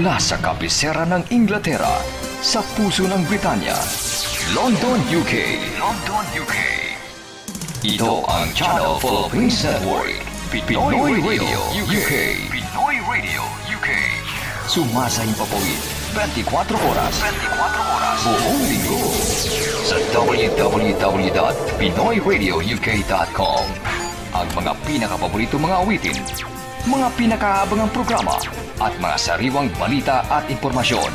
Mula sa kabisera ng Inglaterra, sa puso ng Britanya, London, UK. London, UK. Ito ang Channel Philippines Network, Pinoy Radio UK. Pinoy Radio UK. Sumasayang papawid 24 oras. 24 oras. Buong linggo. Sa www.pinoyradiouk.com. Ang mga pinakapaborito mga awitin, mga pinakaabangang programa, at mga sariwang balita at impormasyon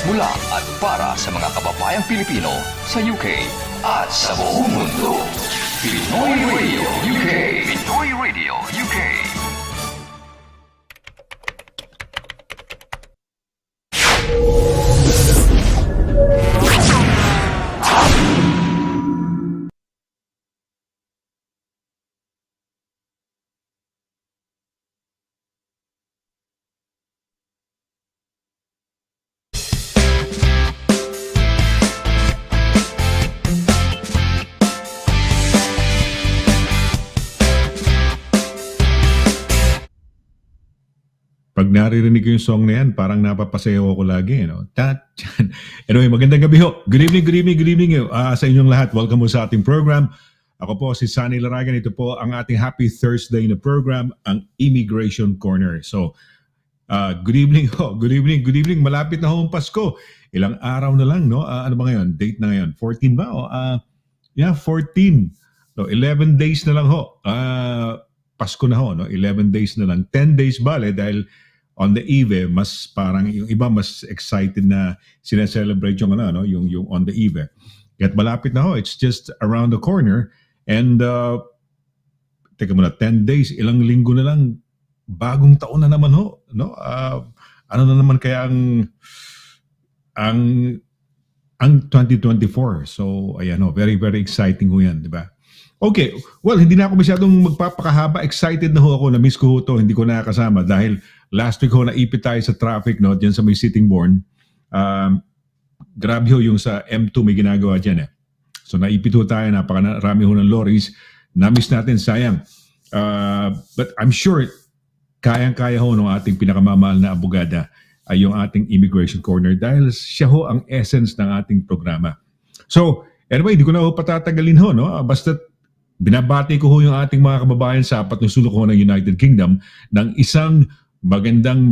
mula at para sa mga kababayang Pilipino sa UK at sa buong mundo. Pinoy Radio UK. Pinoy Radio UK. Pag naririnig ko yung song na yan, parang napapasayaw ako lagi. Anyway, magandang gabi ho. Good evening sa inyong lahat. Welcome mo sa ating program. Ako po si SONNY LARAGAN. Ito po ang ating Happy Thursday na program, ang Immigration Corner. So, good evening ho. Good evening. Malapit na ho ang Pasko. Ilang araw na lang, no? Ano ba ngayon? Date na ngayon? 14 ba? 14. So, 11 days na lang ho. Pasko na ho, no? 11 days na lang. 10 days bale dahil on the eve, mas parang yung iba mas excited na sineselebrate yung yung on the eve. Kaya't malapit na ho. It's just around the corner. And teka muna, 10 days, ilang linggo na lang, bagong taon na naman ho, no? Ano na naman kaya ang 2024. So ayan ho, very exciting ho yan, di ba? Okay, well, hindi na ako masyadong magpapakahaba. Excited na ho ako, na-miss ko ho to, hindi ko nakakasama dahil last week ho naipit tayo sa traffic, no, dyan sa may Sittingbourne. Grabe ho yung sa M2 may ginagawa dyan eh. So naipit ho tayo, napakarami ho ng lorries. Na-miss natin, sayang. But I'm sure, kayang-kaya ho ng ating pinakamamahal na abogada ay yung ating Immigration Corner dahil siya ho ang essence ng ating programa. So, anyway, hindi ko na ho patatagalin ho, no? Basta binabati ko ho yung ating mga kababayan sa apat ng sulok ho ng United Kingdom ng isang magandang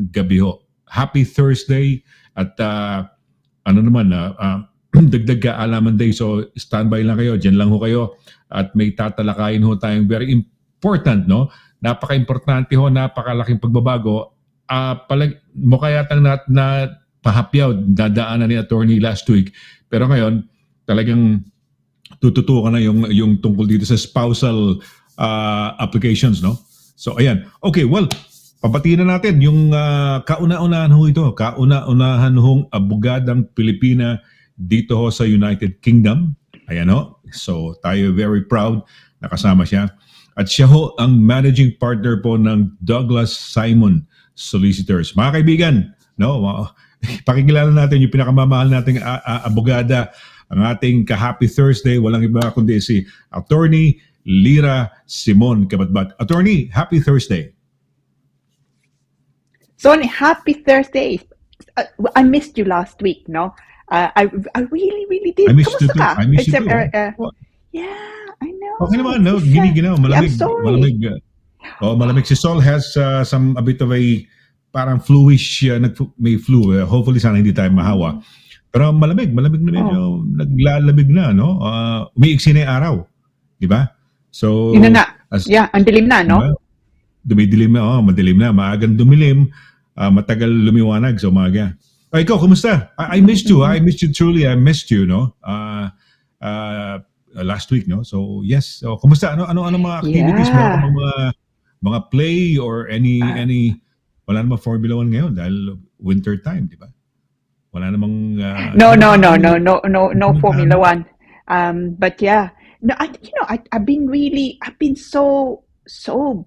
gabi ho. Happy Thursday at dagdag kaalaman day. So standby lang kayo, dyan lang ho kayo at may tatalakayin ho tayong very important, no? Napaka-importante ho, napakalaking pagbabago. Mukha yatang na pahapyaw, dadaanan ni attorney last week. Pero ngayon, talagang tututukan na yung tungkol dito sa spousal applications, no? So ayan. Okay, well, pabatiin na natin yung kauna-unahan ho ito. Kauna-unahan hong abogadang Pilipina dito ho sa United Kingdom. Ayan ho. So tayo very proud na kasama siya. At siya ho ang managing partner po ng Douglas Simon Solicitors. Mga kaibigan, no? Pakikilala natin yung pinakamamahal nating abogada, ang ating ka-Happy Thursday, walang iba kundi si Attorney LIRA Simon CABATBAT. Attorney, Happy Thursday. Sonny, Happy Thursday. I missed you last week, no? I really did. I missed you too. I missed you too. Yeah, I know. Okay naman, no? Ginaw, malamig. I'm sorry. Malamig. Si Sol has a bit of a parang fluish, may flu. Hopefully sana hindi tayo mahawa. Pero malamig na medyo, naglalamig na, no? Umiiksi na yung araw, di ba? So, yun na. Ang dilim na, no? Dumidilim na, madilim na. Maagang dumilim, matagal lumiwanag sa umaga. Ikaw, kumusta? I missed you. I missed you truly. I missed you, no? Last week, no? So, yes. So, kumusta? Ano mga activities mo? Mga play or any wala namang Formula 1 ngayon dahil winter time, di ba? Wala namang no Formula 1. But yeah, no, I've been so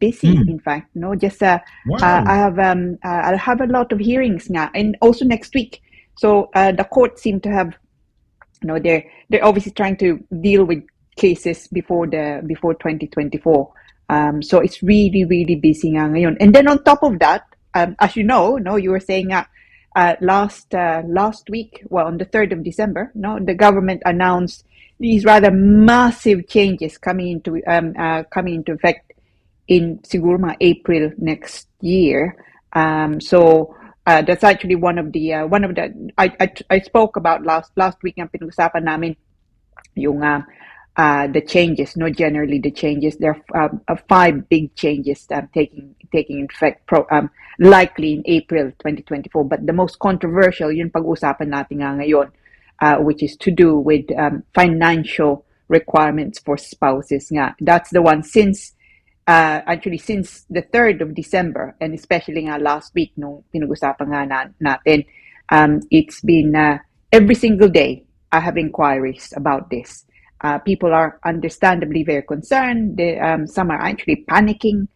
busy. In fact, no, just wow. I'll have a lot of hearings now, and also next week. So the court seem to have, they're obviously trying to deal with cases before 2024. So it's really busy nga ngayon. And then on top of that, as you know, no, you were saying last week, well, on the 3rd of December, no, the government announced these rather massive changes coming into effect in siguro mga April next year. So that's actually one of the I spoke about last week ang pinag-usapan namin yung the changes, no, generally the changes. There are 5 big changes taking effect likely in April 2024. But the most controversial, yun pag-usapan natin nga ngayon, which is to do with financial requirements for spouses nga. That's the one since the 3rd of December, and especially nga last week nung pinag-usapan nga natin, it's been every single day I have inquiries about this. People are understandably very concerned. Some are actually panicking.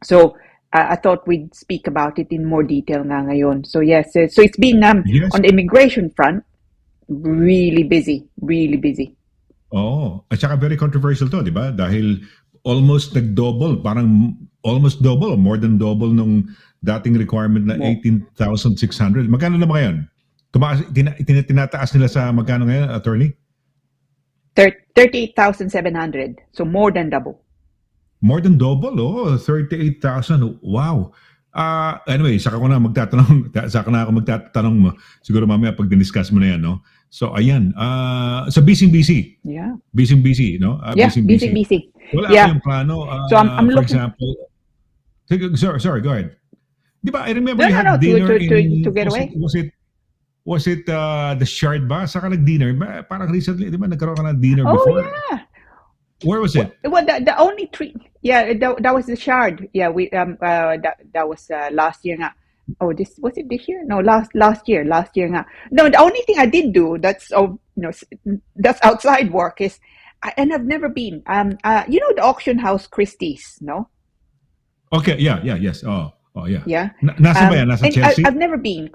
So I thought we'd speak about it in more detail nga ngayon. So yes, so it's been Yes. on the immigration front, really busy. Oh, at saka very controversial to, di ba? Dahil almost nag-double, parang almost double, more than double nung dating requirement na 18,600. Magkano na ba ngayon? Tinataas nila sa magkano ngayon, attorney? 38,700. So more than double. More than double, 38,000. Wow. Anyway, saka na ako magtatanong mo. Siguro mamaya pag diniscuss mo na yan, no? So, ayan. Sa busy. Yeah. Busy, no? Busy. Wala kayong plano. So I'm for looking... example, sorry, go ahead. Di ba, I remember No, you had no, dinner to get away. Was it the Shard ba? Saka nag-dinner? Parang recently, di ba, nagkaroon ka ng dinner before? Oh, yeah. Where was it? Well, the only three, that was the Shard. Yeah, we that was last year nga. Oh, was it this year? No, last year nga. No, the only thing I did do that's outside work is, and I've never been. You know the auction house Christie's, no? Okay, yes. Oh, yeah. Yeah. Nasa ba yan? Nasa Chelsea? I've never been.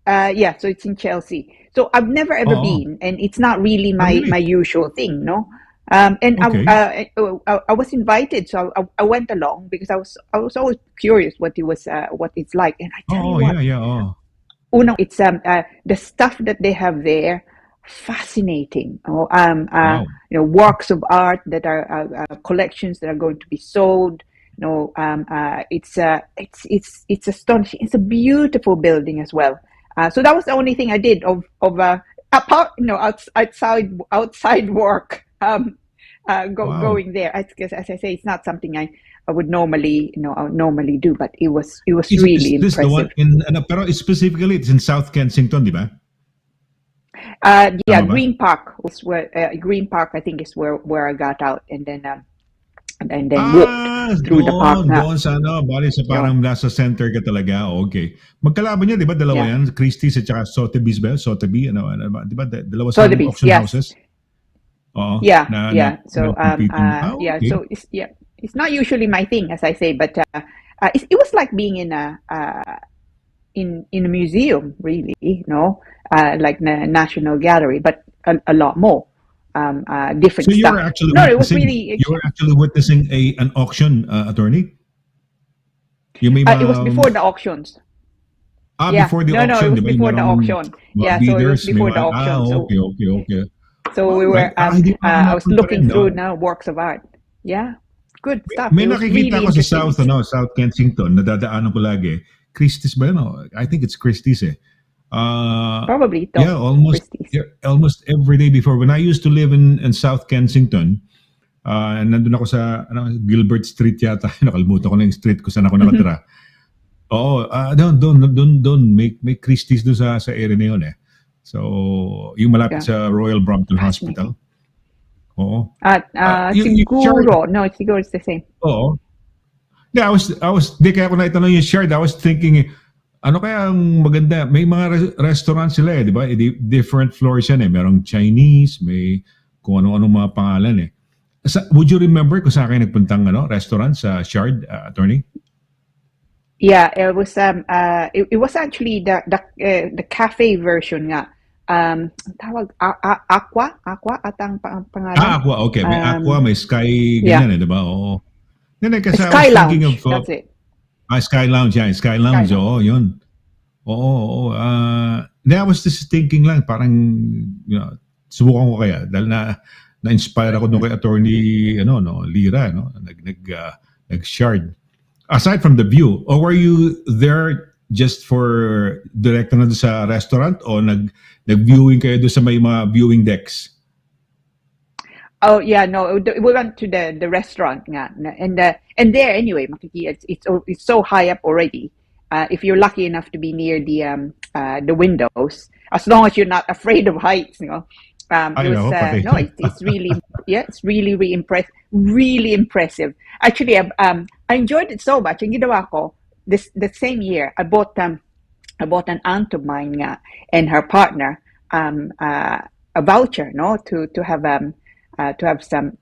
Yeah, so it's in Chelsea. So I've never ever been, and it's not really my usual thing, no. And okay. I was invited, so I went along because I was always curious what it's like, and I tell you what, Uno, it's the stuff that they have there, fascinating. Wow. You know, works of art that are collections that are going to be sold. You know, it's astonishing. It's a beautiful building as well. So that was the only thing I did apart, you know, outside work. Going there, because as I say, it's not something I would normally do, but it was really impressive. Is this the one pero specifically it's in South Kensington, di ba? Yeah, Green Park was where Green Park, I think, is where I got out, and then walked through the park. Doon sa bali sa parang nasa center ka talaga. Okay. Magkalaban niya, di ba? Dalawa yan, Christie's at saka Sotheby's ba? Sotheby, di ba? Dalawa sa auction houses. Yeah. So okay. So it's not usually my thing, as I say, but it was like being in a museum, really, you know, like the National Gallery, but a lot more different stuff. So it was really. You were actually witnessing an auction, attorney. You mean it was before the auctions. Before the auction. No, it was before the auction. Yeah, so it was before the auction. Okay. So we were. I was looking through now works of art. Yeah, good stuff. May nakikita ko sa South Kensington. Nadadaanan ko lagi. Christie's ba yun? I think it's Christie's eh. Probably. Yeah, almost every day before. When I used to live in South Kensington, nandun ako sa Gilbert Street yata. Nakalimutan ko na yung street kung saan ako nakatira. Don't make Christie's doon sa area na yun eh. So, yung malapit sa Royal Brompton Hospital. Oo. Siguro. No, siguro it's the same. Oo. Yeah, kaya ko na itanong yung shared, I was thinking, ano kaya ang maganda? May mga restaurants sila di ba? Different floors yan eh. Merong Chinese, may kung ano-ano mga pangalan eh. Would you remember kung saan kayo nagpuntang restaurant sa Shard, attorney? Yeah, it was actually the cafe version nga. Tawag Aqua atang pangalan. Aqua, okay. May Aqua, may Sky, ganyan di ba? Oo. Then Sky Lounge, that's it. Sky Lounge, yeah. Sky Lounge, Sky oo, yun. Oo. I was just thinking lang, parang, subukan ko kaya. Dahil na-inspire ako nung kay attorney, Lira, nag-shard. Aside from the view, or were you there just for direct na doon sa restaurant o nag-viewing kayo doon sa may mga viewing decks? Oh yeah, no, we went to the restaurant nga, and there anyway, it's so high up already. If you're lucky enough to be near the windows, as long as you're not afraid of heights, it's really it's really really impressive. Actually, I enjoyed it so much. Ang ginawa ko the same year, I bought an aunt of mine nga, and her partner a voucher, to have some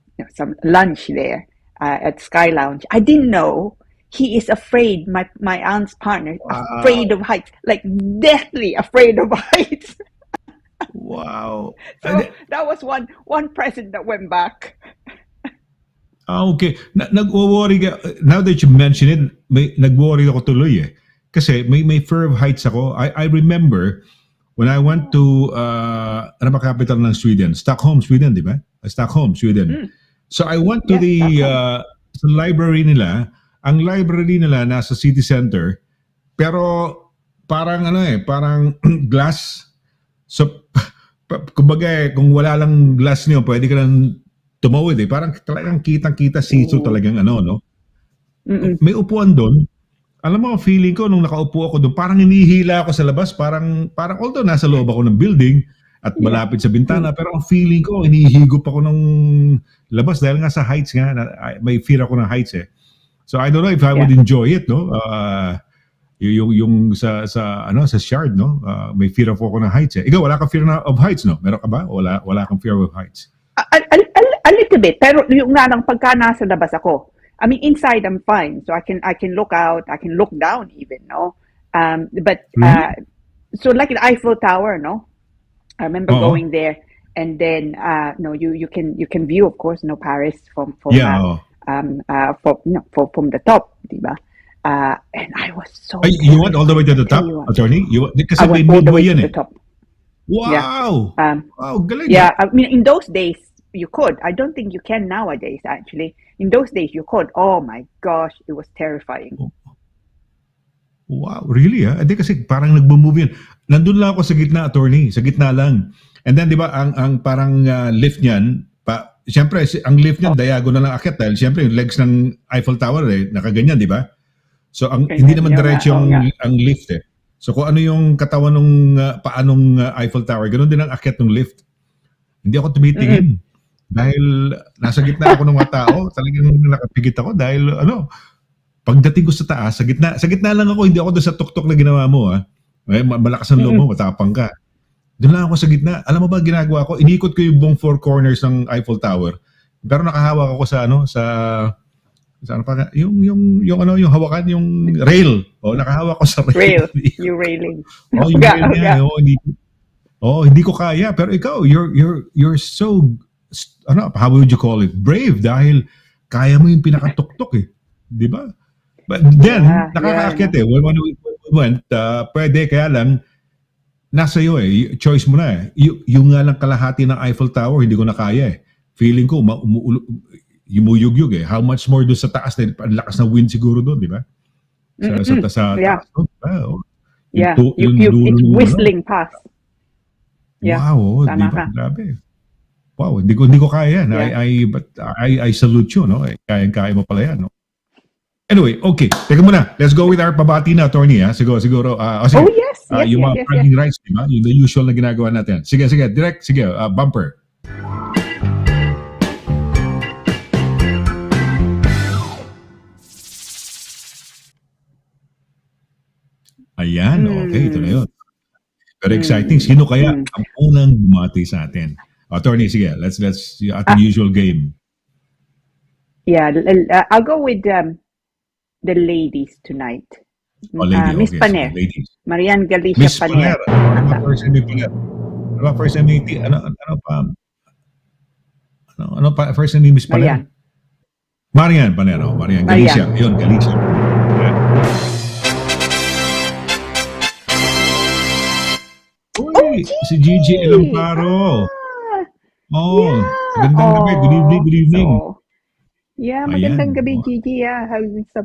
lunch there at Sky Lounge. I didn't know he is afraid. My aunt's partner is afraid of heights, like deathly afraid of heights. Wow! So that was one present that went back. Okay. Nag-worry ka. Now that you mention it, nag-worry ako tuloy eh. Kasi may fear of heights ako. I remember when I went to ano ba capital ng Sweden? Stockholm, Sweden, di ba? Stockholm, Sweden. So I went to sa library nila. Ang library nila nasa city center. Pero parang parang glass. So kumbaga kung wala lang glass niyo, pwede ka lang tumawid eh. Parang talagang kitang-kita siso talagang May upuan doon. Alam mo, feeling ko nung nakaupo ako doon, parang hinihila ako sa labas. Parang although nasa loob ako ng building at malapit sa bintana, pero ang feeling ko, hinihigop ako ng labas dahil nga sa heights nga. May fear ako ng heights eh. So I don't know if I would enjoy it, no? Yung sa Shard, no? May fear ako ng heights eh. Ikaw, wala kang fear of heights, no? Meron ka ba? Wala kang fear of heights? A little bit, pero yung nga lang pagka nasa labas ako, I mean inside I'm fine, so I can look out, I can look down even, no. But so like the Eiffel Tower, no. I remember going there, and then you can view, of course, Paris from the top, diba? And I was so. You went all the way to the top, attorney? Kasi I went all the way to the top. Wow! Yeah. Wow, galing. Yeah, I mean, in those days, you could. I don't think you can nowadays, actually. In those days, you could. Oh my gosh, it was terrifying. Wow, really? Hindi kasi parang nagbo-move yun. Nandun lang ako sa gitna, attorney. Sa gitna lang. And then, di ba, ang parang lift niyan, siyempre, ang lift niyan, diagonal lang akit dahil siyempre, yung legs ng Eiffel Tower, nakaganyan, di ba? So, hindi naman diretso ang lift eh. So, kung ano yung katawan ng paanong Eiffel Tower, ganoon din ang akit ng lift. Hindi ako tumitingin. Dahil nasa gitna ako ng mga tao, talagang nakapigit ako dahil pagdating ko sa taas, sa gitna lang ako, hindi ako doon sa tuktok na ginawa mo malakas ang loob mo, matapang ka. Doon lang ako sa gitna. Alam mo ba ginagawa ko? Inikot ko yung buong four corners ng Eiffel Tower. Pero nakahawak ako sa yung hawakan yung rail. Nakahawak ko sa rail. Yung railing. Yung rail niya. Hindi ko kaya. Pero ikaw, you're so how would you call it? Brave dahil kaya mo yung pinakatuktok eh. Di ba? But then, nakakaakit eh. When we went, pwede, kaya lang, nasa iyo eh. Choice mo na eh. Yung nga lang kalahati ng Eiffel Tower, hindi ko na kaya eh. Feeling ko, yumuyug-yug eh. How much more doon sa taas? Ang lakas ng wind siguro doon, di ba? Sa taas doon. It's whistling past. Wow, di ba? Grabe. Wow, hindi ko kaya yan. I salute you, no? Kaya mo pala yan, no? Anyway, okay. Teka muna. Let's go with our pabati na, attorney, ha? Siguro. Sige. Oh, yes. Yung mga bragging rights, di ba? Yung the usual na ginagawa natin. Sige. Direct. Sige. Bumper. Ayan. Okay, ito na yun. Very exciting. Sino kaya ang unang bumati sa atin? Attorney, sige, let's at the usual game. Yeah, I'll go with the ladies tonight. Miss Paner. Marian Galicia Miss Paner. Ano first name Paner? Ano first name first name Miss Paner? Marian Paner. Marian Galicia. Yun, Galicia. Si Gigi Elamparo. Oh, Yeah. magandang gabi. Good evening, good evening. Magandang Ayan. gabi, Gigi.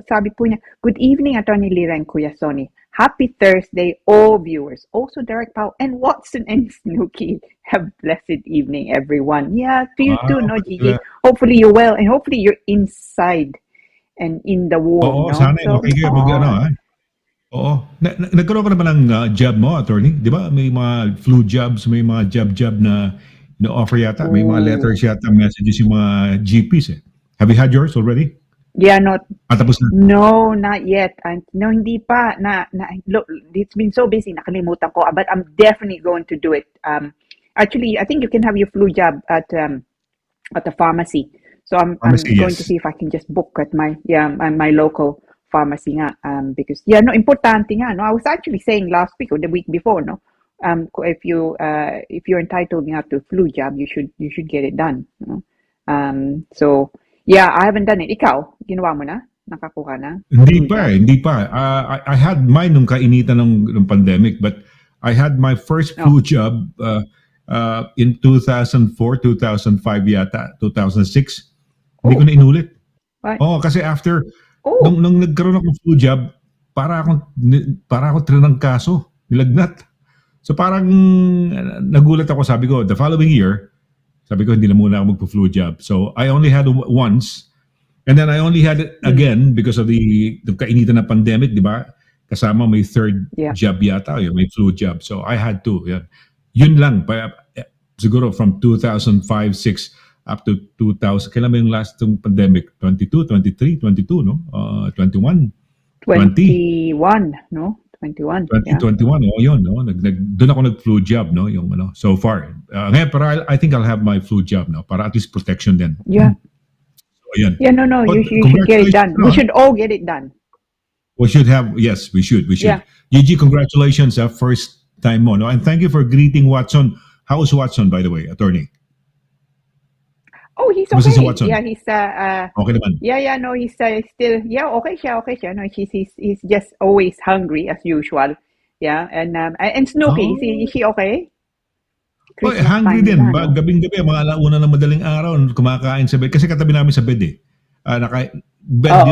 Sabi po niya, good evening, Attorney Lira and Kuya Sonny. Happy Thursday, all viewers. Also, Derek Powell and Watson and Snooki. Have blessed evening, everyone. Yeah, to you too, no, Gigi? Hopefully you're well and hopefully you're inside and in the warm, Oo, no? sana okay kayo. Oo. Nagkaroon ka naman ng job mo, attorney? Di ba? May mga flu jobs, may mga job na offer yata. May mga letters yata, messages yung mga GPs eh. Have you had yours already? Yeah, Tapos na? no, not yet. No, hindi pa. Look, it's been so busy, nakalimutan ko. But I'm definitely going to do it. Actually, I think you can have your flu jab at the pharmacy. So I'm going to see if I can just book at my local pharmacy nga. Because importante nga. No, I was actually saying last week or the week before, no. If you're entitled nga to flu jab, you should get it done. No? So yeah, I haven't done it. Ikaw, ginawa mo na? Nakakuha na? Hindi pa. I had mine nung kainitan ng pandemic, but I had my first flu job in 2004, 2005 yata, 2006. Hindi ko na inulit. Kasi after nung nagkaroon ako ng flu job, para akong tinangkaso, nilagnat. So parang nagulat ako, sabi ko, the following year, sabi ko hindi na muna ako magpo-flu job. So I only had once, and then I only had it again because of the kainitan na pandemic, di ba? Kasama may third job yata, may flu job. So I had two. Yun lang. Siguro from 2005, 6 up to 2000. Kailan ba yung last ng pandemic? 22, 23, 22, no? 21, 21, no? 21. 2021, yun, no? Doon ako nag-flu job, no? Yung so far. Ngayon, pero I think I'll have my flu job, no? Para at least protection din. Yeah. So, ayan. Yeah, no, you should get it done. We should all get it done. We should have, yes, we should. Yeah. Gigi, congratulations, first time mo, no? And thank you for greeting Watson. How is Watson, by the way, attorney? Oh, he's okay. Si Watson? Yeah, he's okay naman. Yeah, no, he's still okay siya. No, he's just always hungry as usual. Yeah, and Snooki, is he okay? Hungry din. Gabing-gabi, mga alauna ng madaling araw, kumakain sa bed. Kasi katabi namin sa bed eh.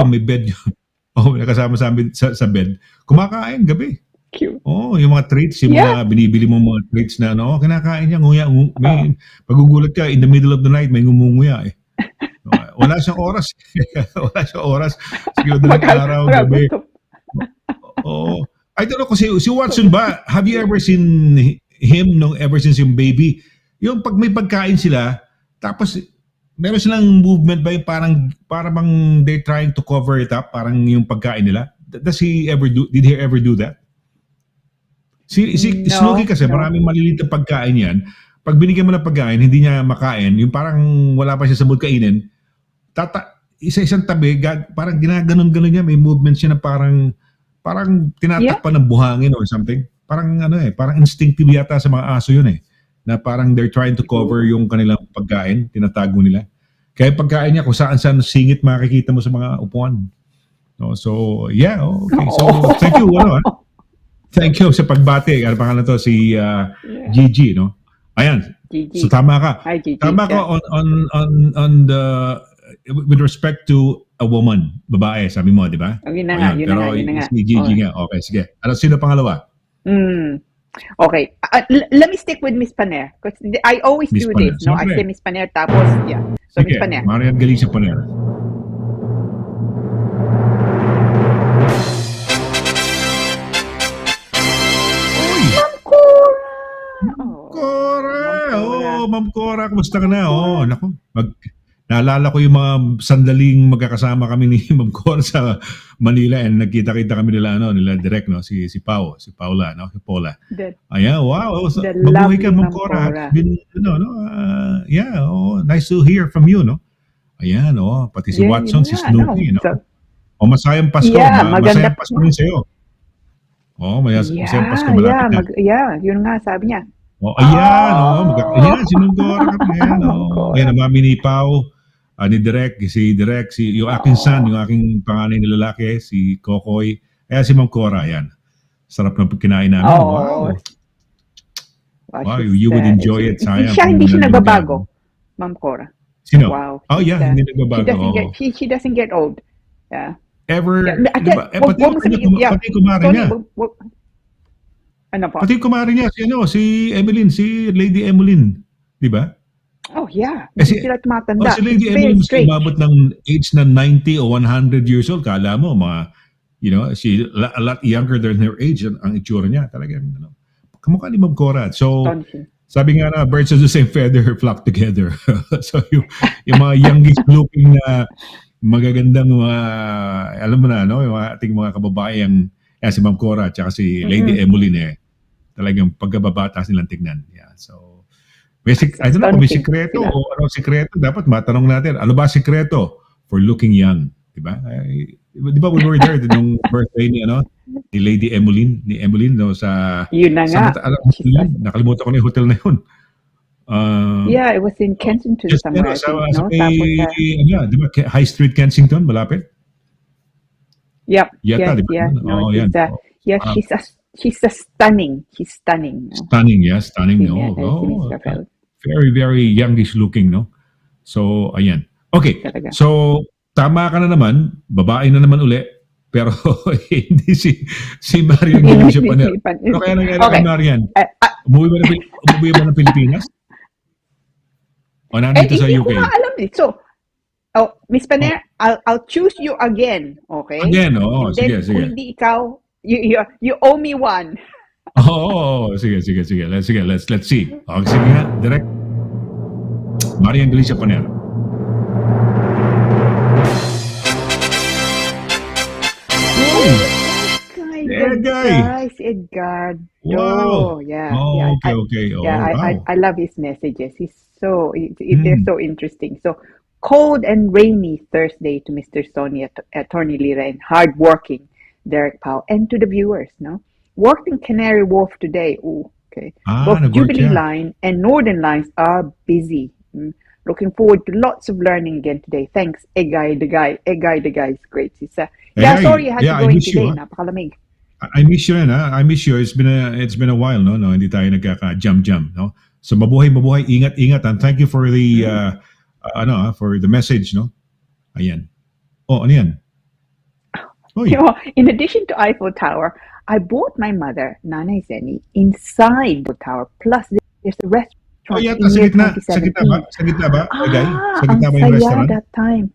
May bed yun. Nakasama sa amin sa bed. Kumakain gabi. Cute. Yung mga treats, yung mga binibili mo mga treats na kinakain niya, nguya. Pagugulat ka, in the middle of the night, may ngumunguya eh. Wala siyang oras. Siguro dalang araw, gabi. I don't know kasi si Watson ba, have you ever seen him ever since yung baby? Yung pag may pagkain sila, tapos meron silang movement ba yung parang they're trying to cover it up, parang yung pagkain nila? Did he ever do that? Si Snooki kasi maraming maliliit na pagkain yan. Pag binigyan mo ng pagkain, hindi niya makain, yung parang wala pa siya sa mood kainin, isa-isang tabi, parang ginaganon-ganon niya, may movement siya na parang tinatakpan ng buhangin or something. Parang parang instinctive yata sa mga aso yun eh. Na parang they're trying to cover yung kanilang pagkain, tinatago nila. Kaya pagkain niya, kung saan-saan singit makikita mo sa mga upuan. So, yeah, okay. So, thank you, Thank you sa pagbati. Ano pangalan to? Si Gigi, no? Ayan. Gigi. So tama ka. Hi, Gigi. Tama ka on the with respect to a woman, babae, sabi mo, di ba? Yun na nga. Si Gigi nga. Okay, sige. Sino pangalawa? Okay. Let me stick with Miss Paner because I always do this, no? I say Miss Paner tapos, yeah. So Miss Paner. Marian galing si Paner. Ma'am Cora, kumusta ka na? Naku, naalala ko yung mga sandaling magkakasama kami ni Ma'am Cora sa Manila and nagkita-kita kami nila direct, no? Si Paula, no? Si Paula. Ayan, wow. Mabuhay ka, Ma'am Cora. Been, nice to hear from you, no? Ayan, pati si Watson, si Snooki, no? Masayang Pasko. Masayang Pasko rin sa'yo. Masayang Pasko malapit na. Yun nga, sabi niya. Ayan, sinugora kami. Ayan, ang mami ni Pao, ni Direk, yung aking son, yung aking panganay na lalaki, si Kokoy. Ayan, si Ma'am Cora, ayan. Sarap ng kinain namin. Wow, you would enjoy it. Sayang Hindi kung siya nandun ka. nagbabago, Ma'am Cora. Sino? Wow. Oh yeah, hindi nagbabago. She doesn't get old. Yeah. Ever, Yeah, di ba? wag mo sabihin, Pati kumare Sonny, niya. ano po? Pati kumare niya, si Emeline, si Lady Emeline. Di ba? Oh yeah, hindi sila tumatanda. Si Lady It's very Emeline, strange. umabot ng age na 90 o 100 years old. Kala mo, she a lot younger than her age. Ang itsura niya, talagang, kamukha ni Ma'am Cora. So, sabi nga na, birds of the same feather flock together. So, yung mga youngest looking na magagandang mga, alam mo na, yung ating mga kababayang, si Ma'am Cora at si Lady Emeline, talagang pagkababatas nilang tignan. Yeah, so, I don't know kung may sikreto o anong sikreto. Dapat matanong natin, ano ba sikreto for looking young? Diba? Di ba we were there nung birthday ni Lady Emeline, sa... Yun na nga. Nakalimutan ko na yung hotel na yun. Yeah, it was in Kensington somewhere, I think. Di ba? High Street, Kensington, malapit? Yep. Yata, yes, diba? yeah. No, she's stunning. She's stunning. No? Stunning. Very, very youngish looking, no? So, ayan. Okay, talaga. So, tama ka na naman, babae na naman uli, pero hindi si Marian Galicia Paner. Ano kaya nangyari kay Marian? Umuwi ba ng Pilipinas? O nandito sa UK? Hindi ko alam eh. So, Miss Paner, I'll choose you again, okay? Again, sige. Kung hindi ikaw, you owe me one. Sige. Let's see. Okay, sige nga, direct. Marian Galicia Paner. Edgardo. Wow. Yeah. Okay. I love his messages. They're so interesting. So, cold and rainy Thursday to Mr. Sonny, Attorney Lira, and hardworking Derek Powell, and to the viewers. No, worked in Canary Wharf today. Okay. Both Jubilee Line and Northern Lines are busy. Looking forward to lots of learning again today. Thanks, Egay the guy is great. Sorry I had to go in today. Napakalamig. I miss you, I miss you. It's been a while, no? Hindi tayo nagkaka-jam, no? So mabuhay, ingat, and thank you for the for the message, no? Ayan. Ano yan? In addition to Eiffel Tower, I bought my mother, Nanay Zenny, inside the tower. Plus, there's a restaurant. Sa gitna ba? Sa gitna ba yung restaurant? That time.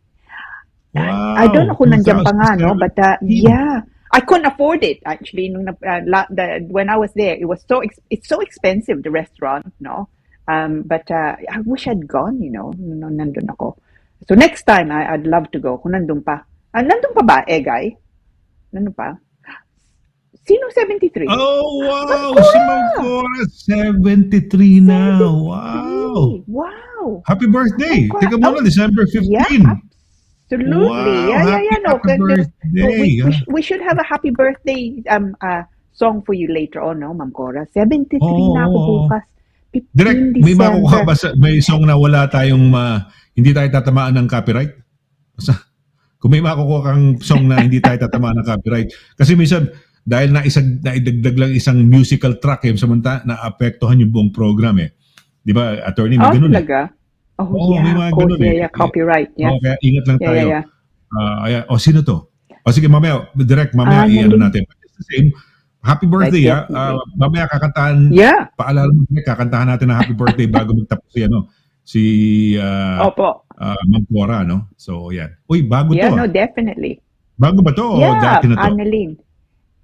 Wow. I don't know kung nandiyan pa nga, no? But yeah, I couldn't afford it actually. When I was there, it's so expensive, the restaurant, no? But I wish I'd gone, nandun ako. So next time, I'd love to go. Kung nandun pa. Nandun pa ba, Egay? Nandun pa? Sino 73? Oh, wow! Si Ma'am Cora, 73 na. Wow! Happy birthday! Teka muna, December 15. Yeah, absolutely. Wow, happy birthday. We should have a happy birthday song for you later on, no, Ma'am Cora? 73 na ako bukas. Direct, may makukuha ba may song na wala tayong hindi tayo tatamaan ng copyright? Kung may makukuha kang song na hindi tayo tatamaan ng copyright. Kasi minsan, dahil naidagdag lang isang musical track samantala naapektuhan yung buong program Di ba, attorney, may ganun talaga? May mga ganun copyright. Yes. Kaya ingat lang tayo. Sino to? Sige, mamaya natin. It's the same. Happy birthday, mamaya kakantahan. Yeah. Paalala mo, kakantahan natin ng happy birthday bago magtapos si Ma'am Cora, no? So, yan. Uy, bago to. Yeah, no, definitely. Bago ba to? Yeah, o dati na to? Annalyn.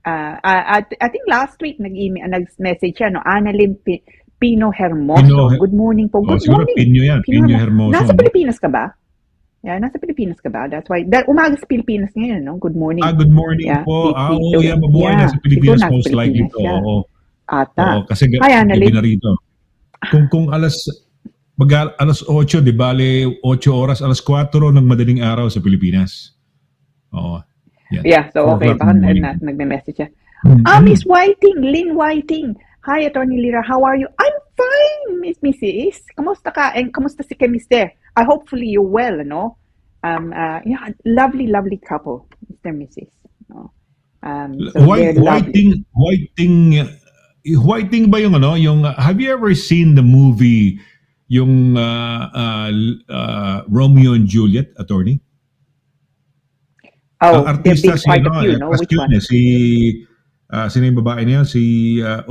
I think last week nag-message siya, no? Annalyn Pino Hermoso. Good morning po. Good morning. Pino yan. Pino Hermoso. Nasa Pilipinas ka ba? Yeah, nasa Pilipinas ka ba? That's why. Umaga sa Pilipinas ngayon, no? Good morning. Good morning po. Mabuhay na sa Pilipinas most likely to. Ata. Kasi gabi na rito. Kung alas 8, di bale 8 oras, alas 4 ng madaling araw sa Pilipinas. Yan. Yeah, so okay. Baka nagme-message siya. Miss Whiting, Lynn Whiting. Hi, Attorney Lira. How are you? I'm fine, Miss Mrs. Kamusta ka? And kamusta si Mister? Hopefully you're well, no? Lovely couple, Mr. and Mrs. No? Whiting Whiting ba yung ano, yung have you ever seen the movie yung Romeo and Juliet, attorney? Ang Oh, there've artista been si quite a ano, few, no? cast Which yun one? si sino yung babae na yun? Si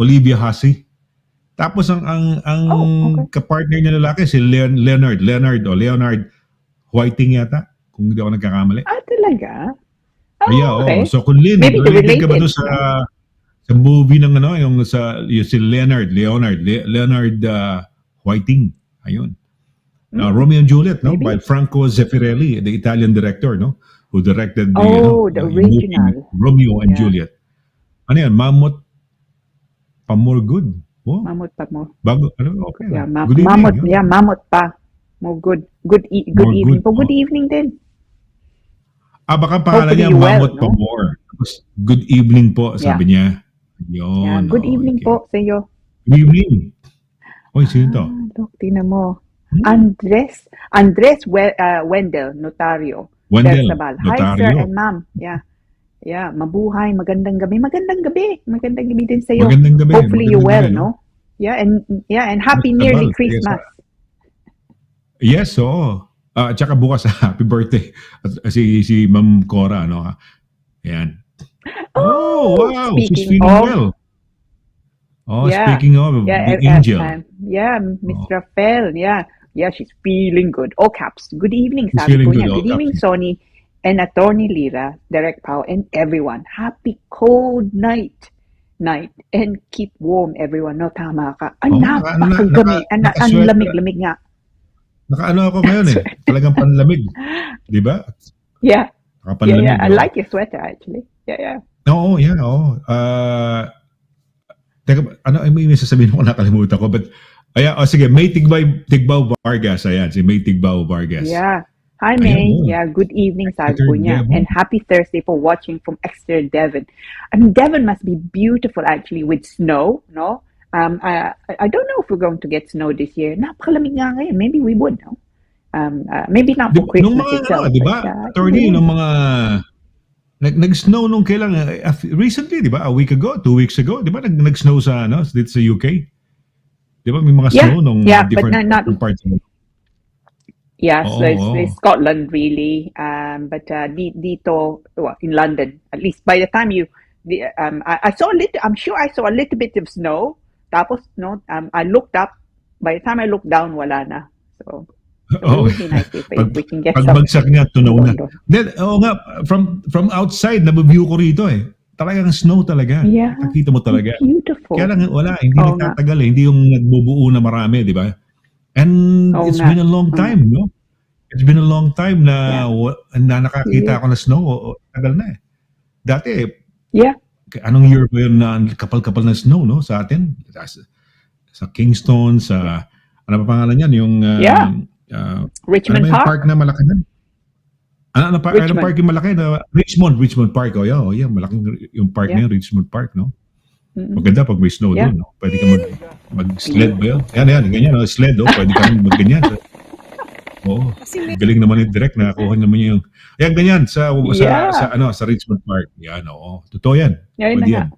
Olivia Hussey. Tapos ang Oh, okay. kapartner niya lalaki si Leonard Whiting yata, kung hindi ako nagkakamali. Ah, talaga? Yeah, Oh, okay. So kung Lynn, Maybe they're related ka ba related, doon no? sa movie ng ano, yung si Leonard Whiting. Ayun. Romeo and Juliet, no? Maybe. By Franco Zeffirelli, the Italian director, no? Who directed the, Oh, the yung movie original. Romeo and Yeah. Juliet. Ano yan? Mamot Pamorgood. Oh, Mamot pa mo. bago, ano, okay Yeah, na. Good evening. mamot. Yun. Yeah, mamot pa. More good. Good More evening. good, Good oh. evening din. Baka pangalan Hopefully niya, you well, Mamot no? Pamor. Tapos, good evening po, sabi niya. Yun. Yeah, good evening okay. po sa iyo. Good evening. Oy, sino to? Look, tingnan mo. Andres Wendell, notario. Wendell, Bersabal. Hi, notario. sir and ma'am. Yeah. Yeah, mabuhay. Magandang gabi. Magandang gabi. Magandang gabi din sa iyo. Magandang gabi. Hopefully you well, gabi, no? Yeah, and happy Bersabal, nearly yes, Christmas. Yes, oo. Tsaka bukas, happy birthday. Si Ma'am Cora, no? Ayan. Oh, wow. She's feeling well. Oh, yeah, speaking of the angel. Yeah, Miss Rafael. Yeah, she's feeling good. All caps. Good evening, She's sabi feeling ko good, niya. all Good evening, caps. Sonny and Attorney Lira, Direct Pow, and everyone. Happy cold night. And keep warm, everyone. No, tama ka. Ang napakagami. Ang lamig-lamig nga. Nakaano ako ngayon eh. Talagang panlamig. Di ba? Yeah. Nakapanlamig. Yeah. I like your sweater, actually. Yeah. Oo, yeah, oo. Teka, ano, may sasabihin ko, nakalimutan ko. But, sige, May Tigbaw Vargas. Ayan, si May Tigbaw Vargas. Yeah. Hi, May. Yeah, good evening, sabi ko niya. And happy Thursday for watching from Exeter, Devon. I mean, Devon must be beautiful, actually, with snow, no? I don't know if we're going to get snow this year. Napakalamig nga ngayon. Maybe we would, no? Maybe not for Christmas itself. Di ba? Attorney, nung mga nag-snow nung kailan, recently, di ba? A week ago, 2 weeks ago, di ba? Nag-snow sa, dito sa UK? Di ba? May mga snow nung different parts of the Yeah, so it's Scotland really, but dito, well, in London, at least by the time I saw a little. I'm sure I saw a little bit of snow. Tapos, I looked up. By the time I looked down, wala na. So it would be nice if we can get some. Pagbagsak niya, tunaw na. Then, nga, from outside, nabiview ko rito eh. Talagang snow talaga. Yeah. Nakita mo talaga. Beautiful. Kaya lang, wala. Hindi nagtatagal eh. Hindi yung nagbubuo na marami, di ba? And it's been a long time, no? It's been a long time na nakakita ako na snow. Tagal na eh. Dati, anong year ba yun na kapal-kapal na snow, no? Sa atin? Sa Kingston, sa, ano pa pangalan yan? Yung, Richmond Park? Park na malaki na. Ano park yung malaki na? Richmond Park. Oh, yeah. Malaking yung park na yun, Richmond Park, no? Maganda pag may snow doon, no? Pwede ka mag-sled ba yun? Yan, ganyan, sled, oh. Pwede ka mag-ganyan. Oo. Galing naman yung direct, nakakuha naman yung ganyan sa Richmond Park. Yan, oo. Totoo yan. Pwede yan.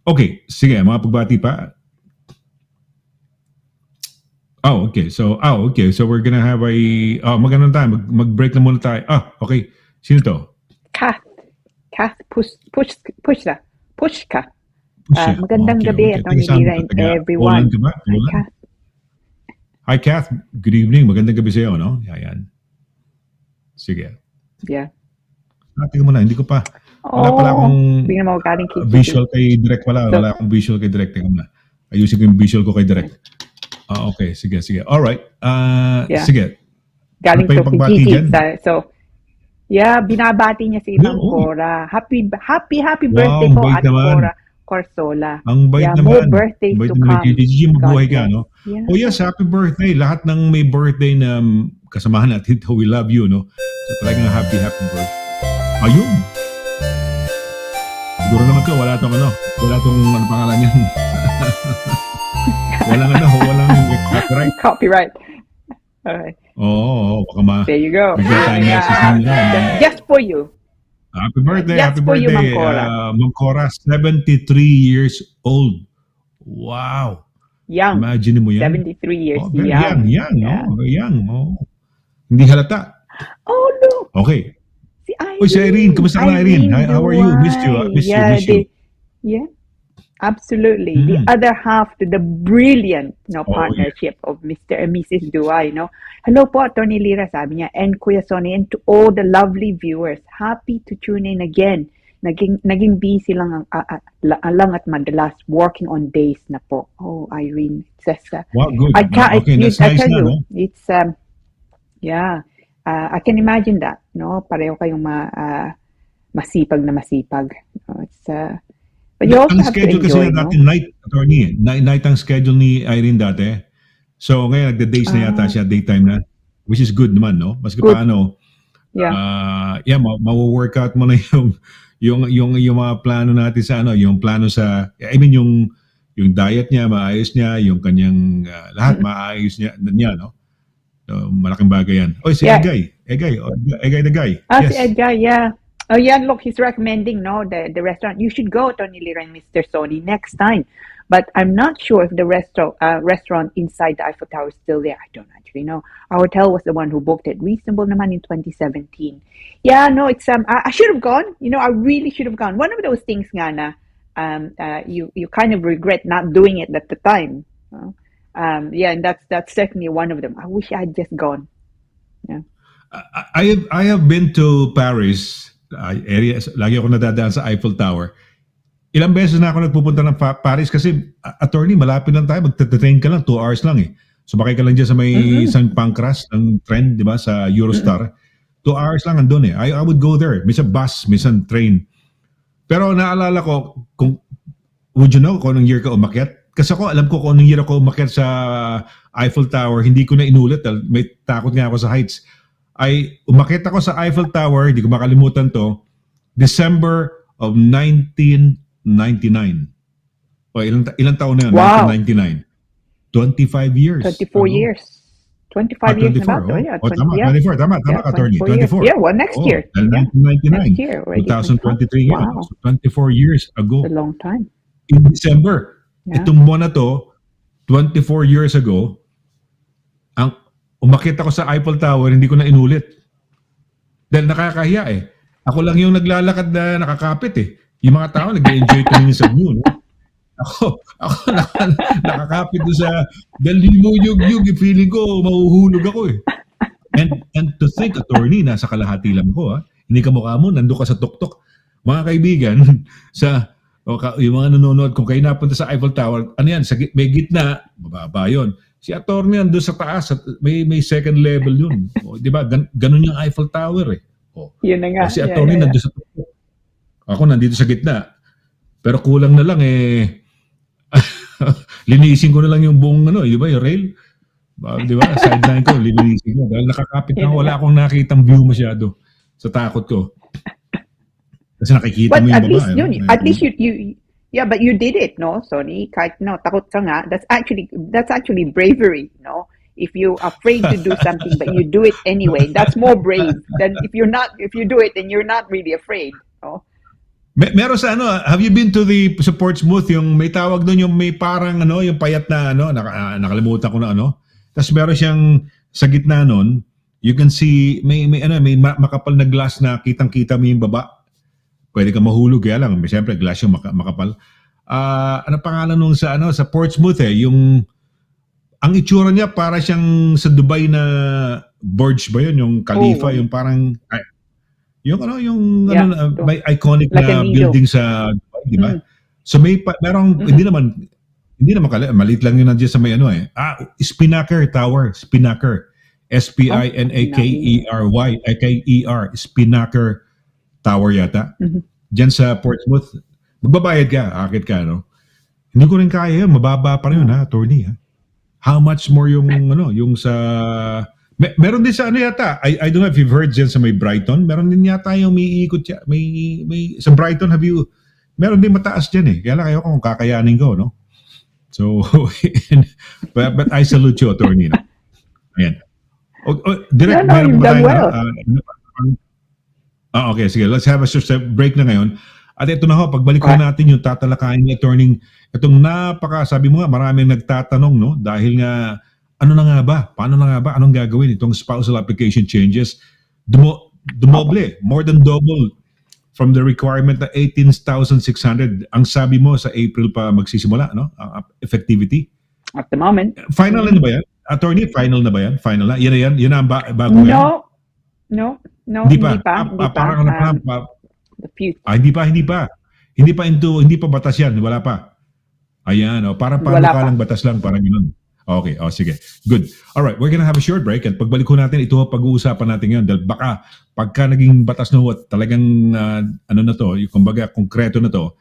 Okay, sige, mga pagbati pa. Okay. So we're gonna have magandang tayo. Mag-break na muna tayo. Okay. Sino to? Kath, Pushka. Magandang gabi at Lira and everyone. Hi, Kath. Good evening. Magandang gabi sa'yo, no? Yan. Sige. Yeah. Tingnan mo na. Hindi ko pa. Wala pala akong visual kay Direct. Wala akong visual kay Direct. Tingnan mo na. Ayusin ko yung visual ko kay Direct. Okay. Sige. Alright. Sige. Galing to PTT. So, binabati niya si Ma'am Cora. Happy birthday po, Ate Cora Corsola. Ang bait naman. More birthdays to come. Gigi, mabuhay ka, no? Yeah. Oh yes, happy birthday. Lahat ng may birthday na kasamahan natin, we love you, no? So talagang happy birthday. Ayun. Siguro naman to, wala tong pangalan niyan. walang copyright. Alright. Baka there you go. Just for you. Happy birthday, That's happy for you, Ma'am birthday. Cora. Ma'am Cora, 73 years old. Wow. Young. Imagine mo yan. 73 years Oh, very young, young. young, Yeah. oh, young. Oh. Hindi halata. Oh, look. Okay. Si Uy, si Irene. Irene. Kumusta ka, Irene? How are you? Missed you. Missed you, Yeah, missed you. yeah, absolutely. The other half to the brilliant Oh, partnership of Mr. and Mrs. Duay, Hello po, Attorney Lira, sabi niya, and Kuya Sonny, and to all the lovely viewers, happy to tune in again. Naging busy lang lang at madalas working on days na po. Oh, Irene, it says, wow, good. I can't, Okay, that's I nice tell na, you, no? it's yeah, I can imagine that, pareho kayong masipag na masipag. It's but you also Ang have to schedule kasi enjoy, na dati night, attorney. Night ang schedule ni Irene dati. So ngayon nagda-days na yata siya, daytime na. Which is good naman, no? Maski Good. paano, Yeah. ma-workout mo na yung mga plano natin sa yung plano sa, I mean yung diet niya, maayos niya, yung kanyang lahat maayos niya, no? So, malaking bagay yan. Oh, si Yeah. Egay the guy. Si Yes. Edgar, yeah. Oh, yeah, look, he's recommending, the restaurant. You should go, Tony Lira and Mr. Sony, next time. But I'm not sure if the restaurant inside the Eiffel Tower is still there. I don't actually know. Our hotel was the one who booked it. Reasonable naman in 2017. Yeah, no, it's I should have gone. I really should have gone. One of those things nga na you kind of regret not doing it at the time. Yeah, and that's certainly one of them. I wish I had just gone. Yeah. I have been to Paris area. Lagi ako nadadaan sa Eiffel Tower. Ilang beses na ako nagpupunta ng Paris kasi, attorney, malapit lang tayo. Magta-train ka lang, 2 hours lang eh. Sumakay ka lang dyan sa may San Pancras ng train, di ba, sa Eurostar. 2 hours lang andun eh. I would go there. Minsan bus, minsan train. Pero naalala ko, would you know kung anong year ka umakyat? Kasi alam ko kung anong year ako umakyat sa Eiffel Tower. Hindi ko na inulit. May takot nga ako sa heights. Umakyat ako sa Eiffel Tower, hindi ko makalimutan to, December of 1999. O ilang taon na yun? Wow. 1999. 25 years. 24 years. 25 years na ba? Oh. Yeah, Tama, yeah. 24. Tama, attorney. 24. Yeah, well, next year. 1999. Next year already. 2023 years. Wow. So 24 years ago. It's a long time. In December. Yeah. Itong buwan na to, 24 years ago, umakyat ako sa Eiffel Tower, hindi ko na inulit. Dahil nakakahiya eh. Ako lang yung naglalakad na nakakapit eh. Yung mga tao nag-enjoy tumingin sa view. No? Ako nakakapit doon sa daliluyog-yug, feeling ko mahuhulog ako eh. And to think, attorney, nasa kalahati lang ko Hindi ka mukha mo, nandun ka sa tuktok. Mga kaibigan, yung mga nanonood, kung kayo napunta sa Eiffel Tower, ano yan, may gitna, mababa yun. Si attorney nandun sa taas, may second level yun. Di ba? Ganun yung Eiffel Tower eh. Yun na nga. Si attorney nandun sa tuktok. Ako nandito sa gitna. Pero kulang na lang linisin ko na lang yung buong di ba, yung rail. Di ba? Sideline ko, linisin ko. Dahil nakakapit na wala akong nakitang view masyado sa takot ko. Kasi nakikita mo yung baba. At least you yeah, but you did it, no, Sonny? Kahit takot ka nga, that's actually bravery, no? If you're afraid to do something but you do it anyway, that's more brave than if you do it and you're not really afraid, no? Meron sa have you been to the Portsmouth, yung may tawag doon, yung may parang yung payat na nakalimutan ko na Tapos meron siyang sa gitna noon, you can see may makapal na glass na kitang-kita mo yung baba. Pwede ka mahulog kaya lang, siyempre glass yung makapal. Ano pangalan nung sa Portsmouth yung ang itsura niya para siyang sa Dubai na Burj ba yun, yung Khalifa, yung parang may iconic like na building sa Dubai, di ba? So merong hindi naman maliit lang yun nandiyan sa may Spinnaker Tower, Spinnaker. Spinakery, Spinnaker Tower yata. Diyan sa Portsmouth. Magbabayad ka, akit ka, Hindi ko rin kaya yun, mababa pa rin yun, attorney, How much more yung yung sa meron din sa yata. I don't know if you've heard dyan sa may Brighton. Meron din yata yung may ikot siya. May sa Brighton meron din mataas dyan eh. Kaya lang kayo kung kakayanin ko, no? So, but I salute you, attorney. Ayan. Direct, you've done well. Okay, sige. Let's have a short break na ngayon. At ito na ho, pagbalik ko natin yung tatalakayin ni attorney. Itong sabi mo nga, maraming nagtatanong, no? Dahil nga, ano na nga ba? Paano na nga ba? Anong gagawin itong spousal application changes? Dumoble, more than double from the requirement na 18,600. Ang sabi mo sa April pa magsisimula, no? Ang effectivity. At the moment. Final na ba yan? Attorney, final na ba yan? Final na? Yan ang bago yan? No, hindi pa. Hindi pa batas yan. Wala pa. Ayan, parang panakalang batas lang, parang gano'n. Okay, sige. Good. Alright, we're gonna have a short break at pagbalik ko natin, ito pag-uusapan natin ngayon dahil baka pagka naging batas na at talagang ano na to, yung kumbaga konkreto na to,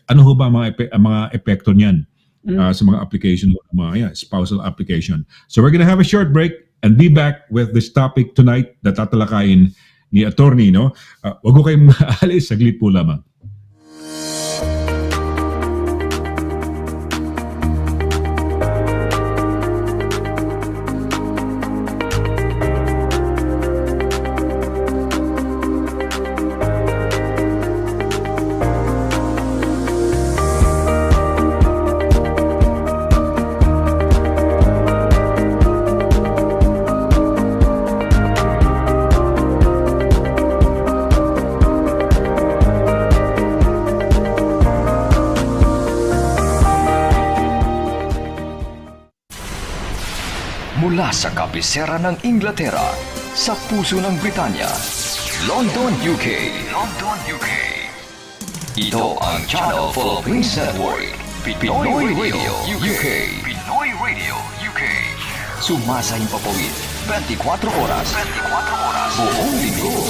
ano ho ba mga epekto niyan sa mga application, mga spousal application. So we're gonna have a short break and be back with this topic tonight na tatalakayin ni attorney, no? Wag ko kayong maalis, saglit po lamang. Mula sa kabisera ng Inglaterra, sa puso ng Britanya, London, UK. London, UK. Ito ang Channel Philippines Network, Pinoy Radio, UK. Pinoy Radio, UK. Sumasayang papawid, 24 oras. Buong linggo.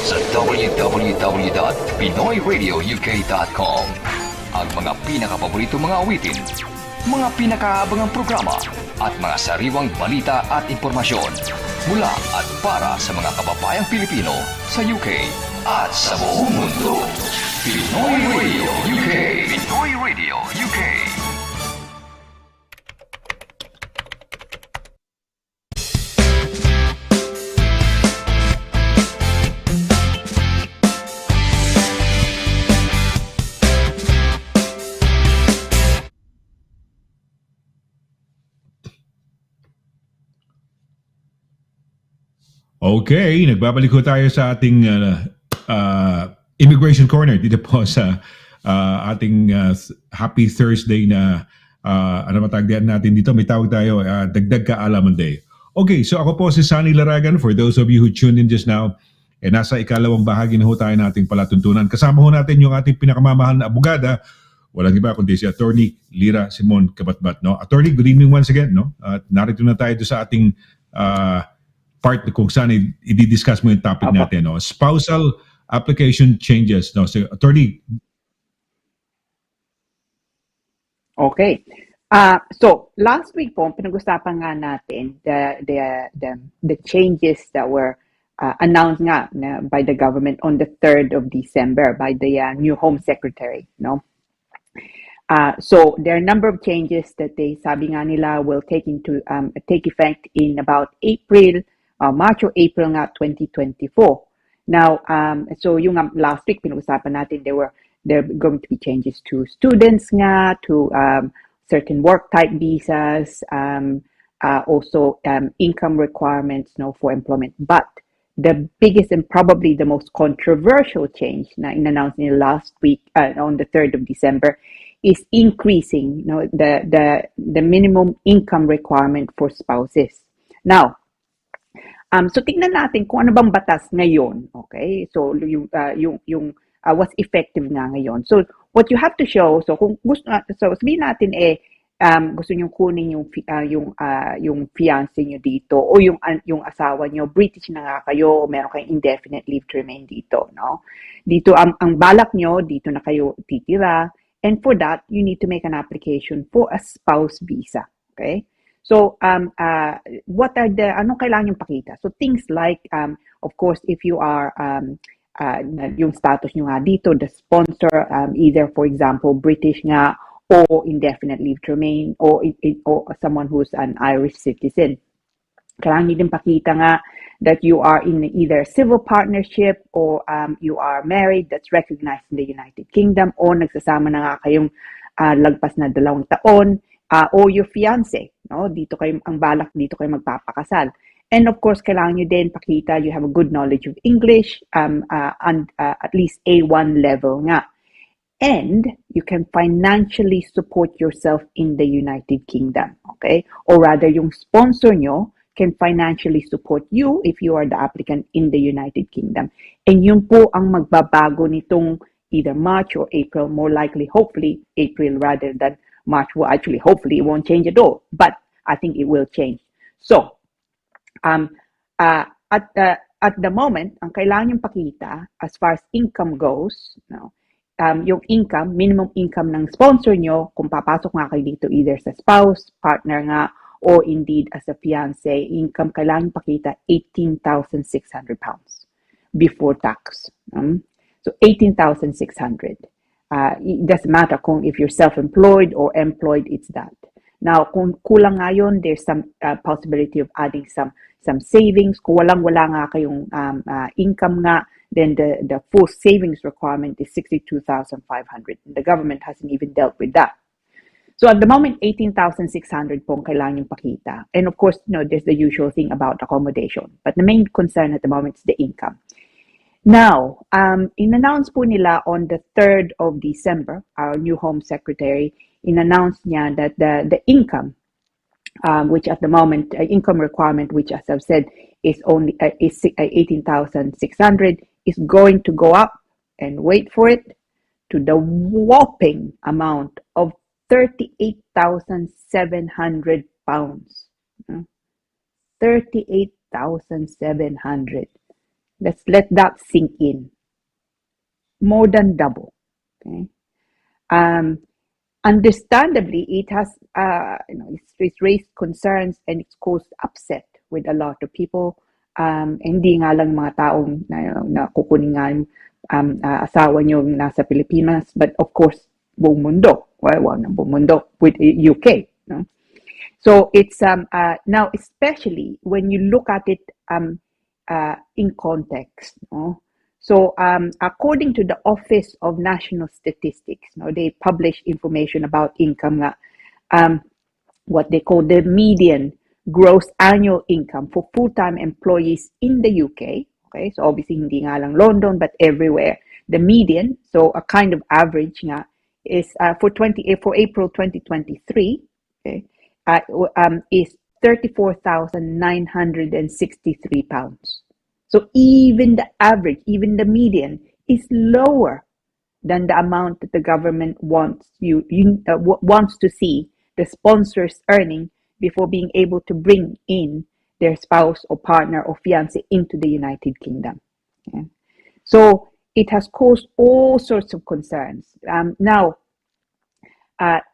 Sa www.pinoyradiouk.com. Ang mga pinakapaborito mga awitin, mga pinakaabangang programa, at mga sariwang balita at impormasyon mula at para sa mga kababayang Pilipino sa UK at sa buong mundo. Pinoy Radio UK. Pinoy Radio UK. Okay, nagbabalik ko tayo sa ating Immigration Corner dito po sa ating Happy Thursday na ano matagdian natin dito. May tawag tayo, Dagdag Kaalaman Day. Okay, so ako po si SONNY LARAGAN. For those of you who tuned in just now, nasa ikalawang bahagi na ho tayo nating palatuntunan. Kasama ho natin yung ating pinakamamahal na abogada, walang iba kundi si Attorney LIRA Simon CABATBAT. No? Attorney, good evening once again. No? At narito na tayo sa ating part kung saan i-discuss mo yung topic natin, no? Spousal application changes, no? So, attorney. Okay. So last week po pinag-usapan nga natin the changes that were announced nga by the government on the 3rd of December by the new Home Secretary, no? So there are a number of changes that sabi nga nila will take effect in about March or April nga 2024. Now, so yung last week pinag-usapan natin there are going to be changes to students nga, to certain work type visas, also income requirements, no, for employment. But the biggest and probably the most controversial change na in-announced nila last week on the 3rd of December is increasing, you know, the minimum income requirement for spouses. Now, so tingnan natin kung ano bang batas ngayon, okay? So yung what's effective nga ngayon. So what you have to show, so kung gusto, so sabihin natin gusto niyo kunin yung fiancé niyo dito o yung asawa niyo British na nga kayo o meron kayong indefinite leave to remain dito, no? Dito ang balak niyo dito na kayo titira, and for that you need to make an application for a spouse visa, okay? So, what are anong kailangan yung pakita? So, things like, of course, if you are, yung status nyo nga dito, the sponsor, either, for example, British nga, or indefinite leave to remain, or someone who's an Irish citizen. Kailangan nyo din pakita nga that you are in either civil partnership or you are married that's recognized in the United Kingdom, o nagsasama na nga kayong lagpas na 2 taon, or your fiancé, no? Dito kayo, ang balak dito kayo magpapakasal. And of course, kailangan nyo din pakita you have a good knowledge of English, and at least A1 level nga. And you can financially support yourself in the United Kingdom, okay? Or rather, yung sponsor nyo can financially support you if you are the applicant in the United Kingdom. And yun po ang magbabago nitong either March or April, more likely, hopefully, April rather than March. Well, actually, hopefully, it won't change at all, but I think it will change. So, at the moment, ang kailangan yung pakita as far as income goes, no, yung income, minimum income ng sponsor nyo, kung papasok nga kayo dito either sa spouse, partner nga, or indeed as a fiancé, income kailangan pakita 18,600 pounds before tax. So 18,600. It doesn't matter kung if you're self-employed or employed, it's that. Now, kung kulang nga yun, there's some possibility of adding some savings. Kung wala nga kayong income nga, then the full savings requirement is 62,500. The government hasn't even dealt with that. So at the moment, 18,600 pong kailangan yung pakita. And of course, there's the usual thing about accommodation. But the main concern at the moment is the income. Now, in-announce po nila on the 3rd of December, our new Home Secretary, in-announce niya that the income, which at the moment, income requirement, which as I've said, is only 18,600, is going to go up, and wait for it, to the whopping amount of 38,700 pounds. 38,700. Let's let that sink in. More than double. Okay. Understandably, it has it's raised concerns and it's caused upset with a lot of people. Hindi nga lang mga taong na kukunin nga asawa nyo nasa Pilipinas, but of course, buong mundo. Well, buong mundo with UK. No? So it's now, especially when you look at it in context. No? So according to the Office of National Statistics, they publish information about income, what they call the median gross annual income for full-time employees in the UK. Okay, so obviously hindi nga lang London, but everywhere. The median, so a kind of average nga, is for April 2023, okay, is 34,963 pounds. So even the average, even the median, is lower than the amount that the government wants to see the sponsors earning before being able to bring in their spouse or partner or fiancé into the United Kingdom. Okay? So it has caused all sorts of concerns. Now,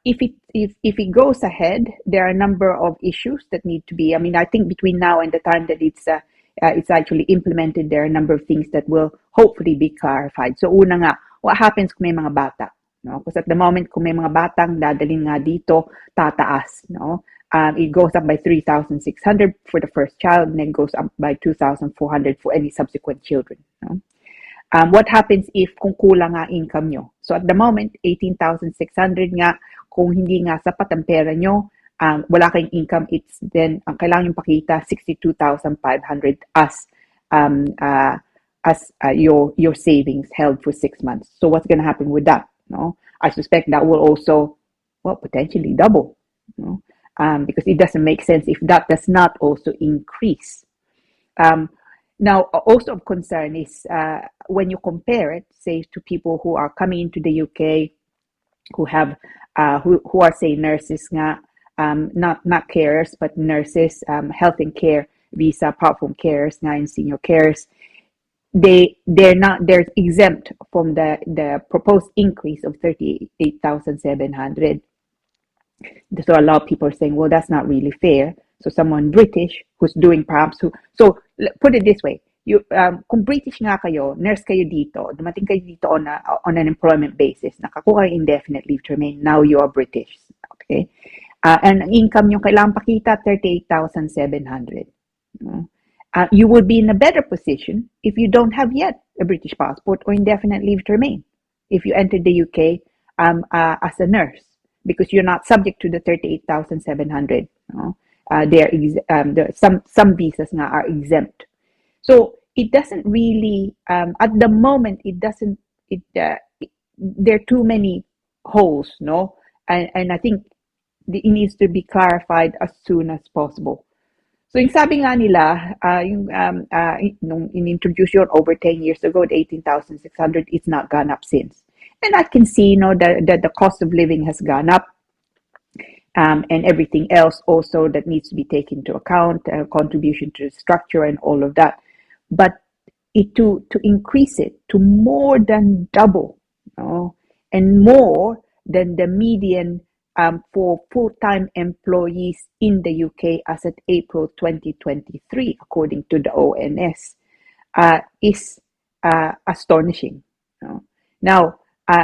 if it goes ahead, there are a number of issues that need to be. I mean, I think between now and the time that it's actually implemented, there are a number of things that will hopefully be clarified. So una nga, what happens kung may mga bata? No? Because at the moment, kung may mga batang dadalhin nga dito, tataas. No? It goes up by 3,600 for the first child, and then goes up by 2,400 for any subsequent children. No? What happens if kung kulang nga income nyo? So at the moment, 18,600 nga, kung hindi nga sapat ang pera nyo, wala kayong income, it's then ang kailangan yung pakita 62,500 as your savings held for 6 months. So what's going to happen with that? No, I suspect that will also, potentially double. No? Because it doesn't make sense if that does not also increase. Now, also of concern is when you compare it, say, to people who are coming into the UK, who have who are, say, nurses nga, not carers, but nurses, health and care visa, apart from carers nga and senior carers, they're exempt from the proposed increase of 38,700. So a lot of people are saying, well, that's not really fair. So someone British who's doing so put it this way, kung British nga kayo, nurse kayo dito, dumating kayo dito on an employment basis, nakakuha kayo indefinite leave to remain, now you are British. Okay? And ang income yung kailangan pakita, 38,700. You will be in a better position if you don't have yet a British passport or indefinite leave to remain. If you entered the UK as a nurse, because you're not subject to the 38,700. Some visas nga are exempt. So it doesn't really, at the moment, there are too many holes, no? And I think it needs to be clarified as soon as possible. So yung sabi nga nila, nung in-introduce yun over 10 years ago, the 18,600, it's not gone up since. And I can see, that the cost of living has gone up, and everything else also that needs to be taken into account, contribution to the structure and all of that. But to increase it to more than double, and more than the median for full-time employees in the UK as at April 2023, according to the ONS, is astonishing. Now,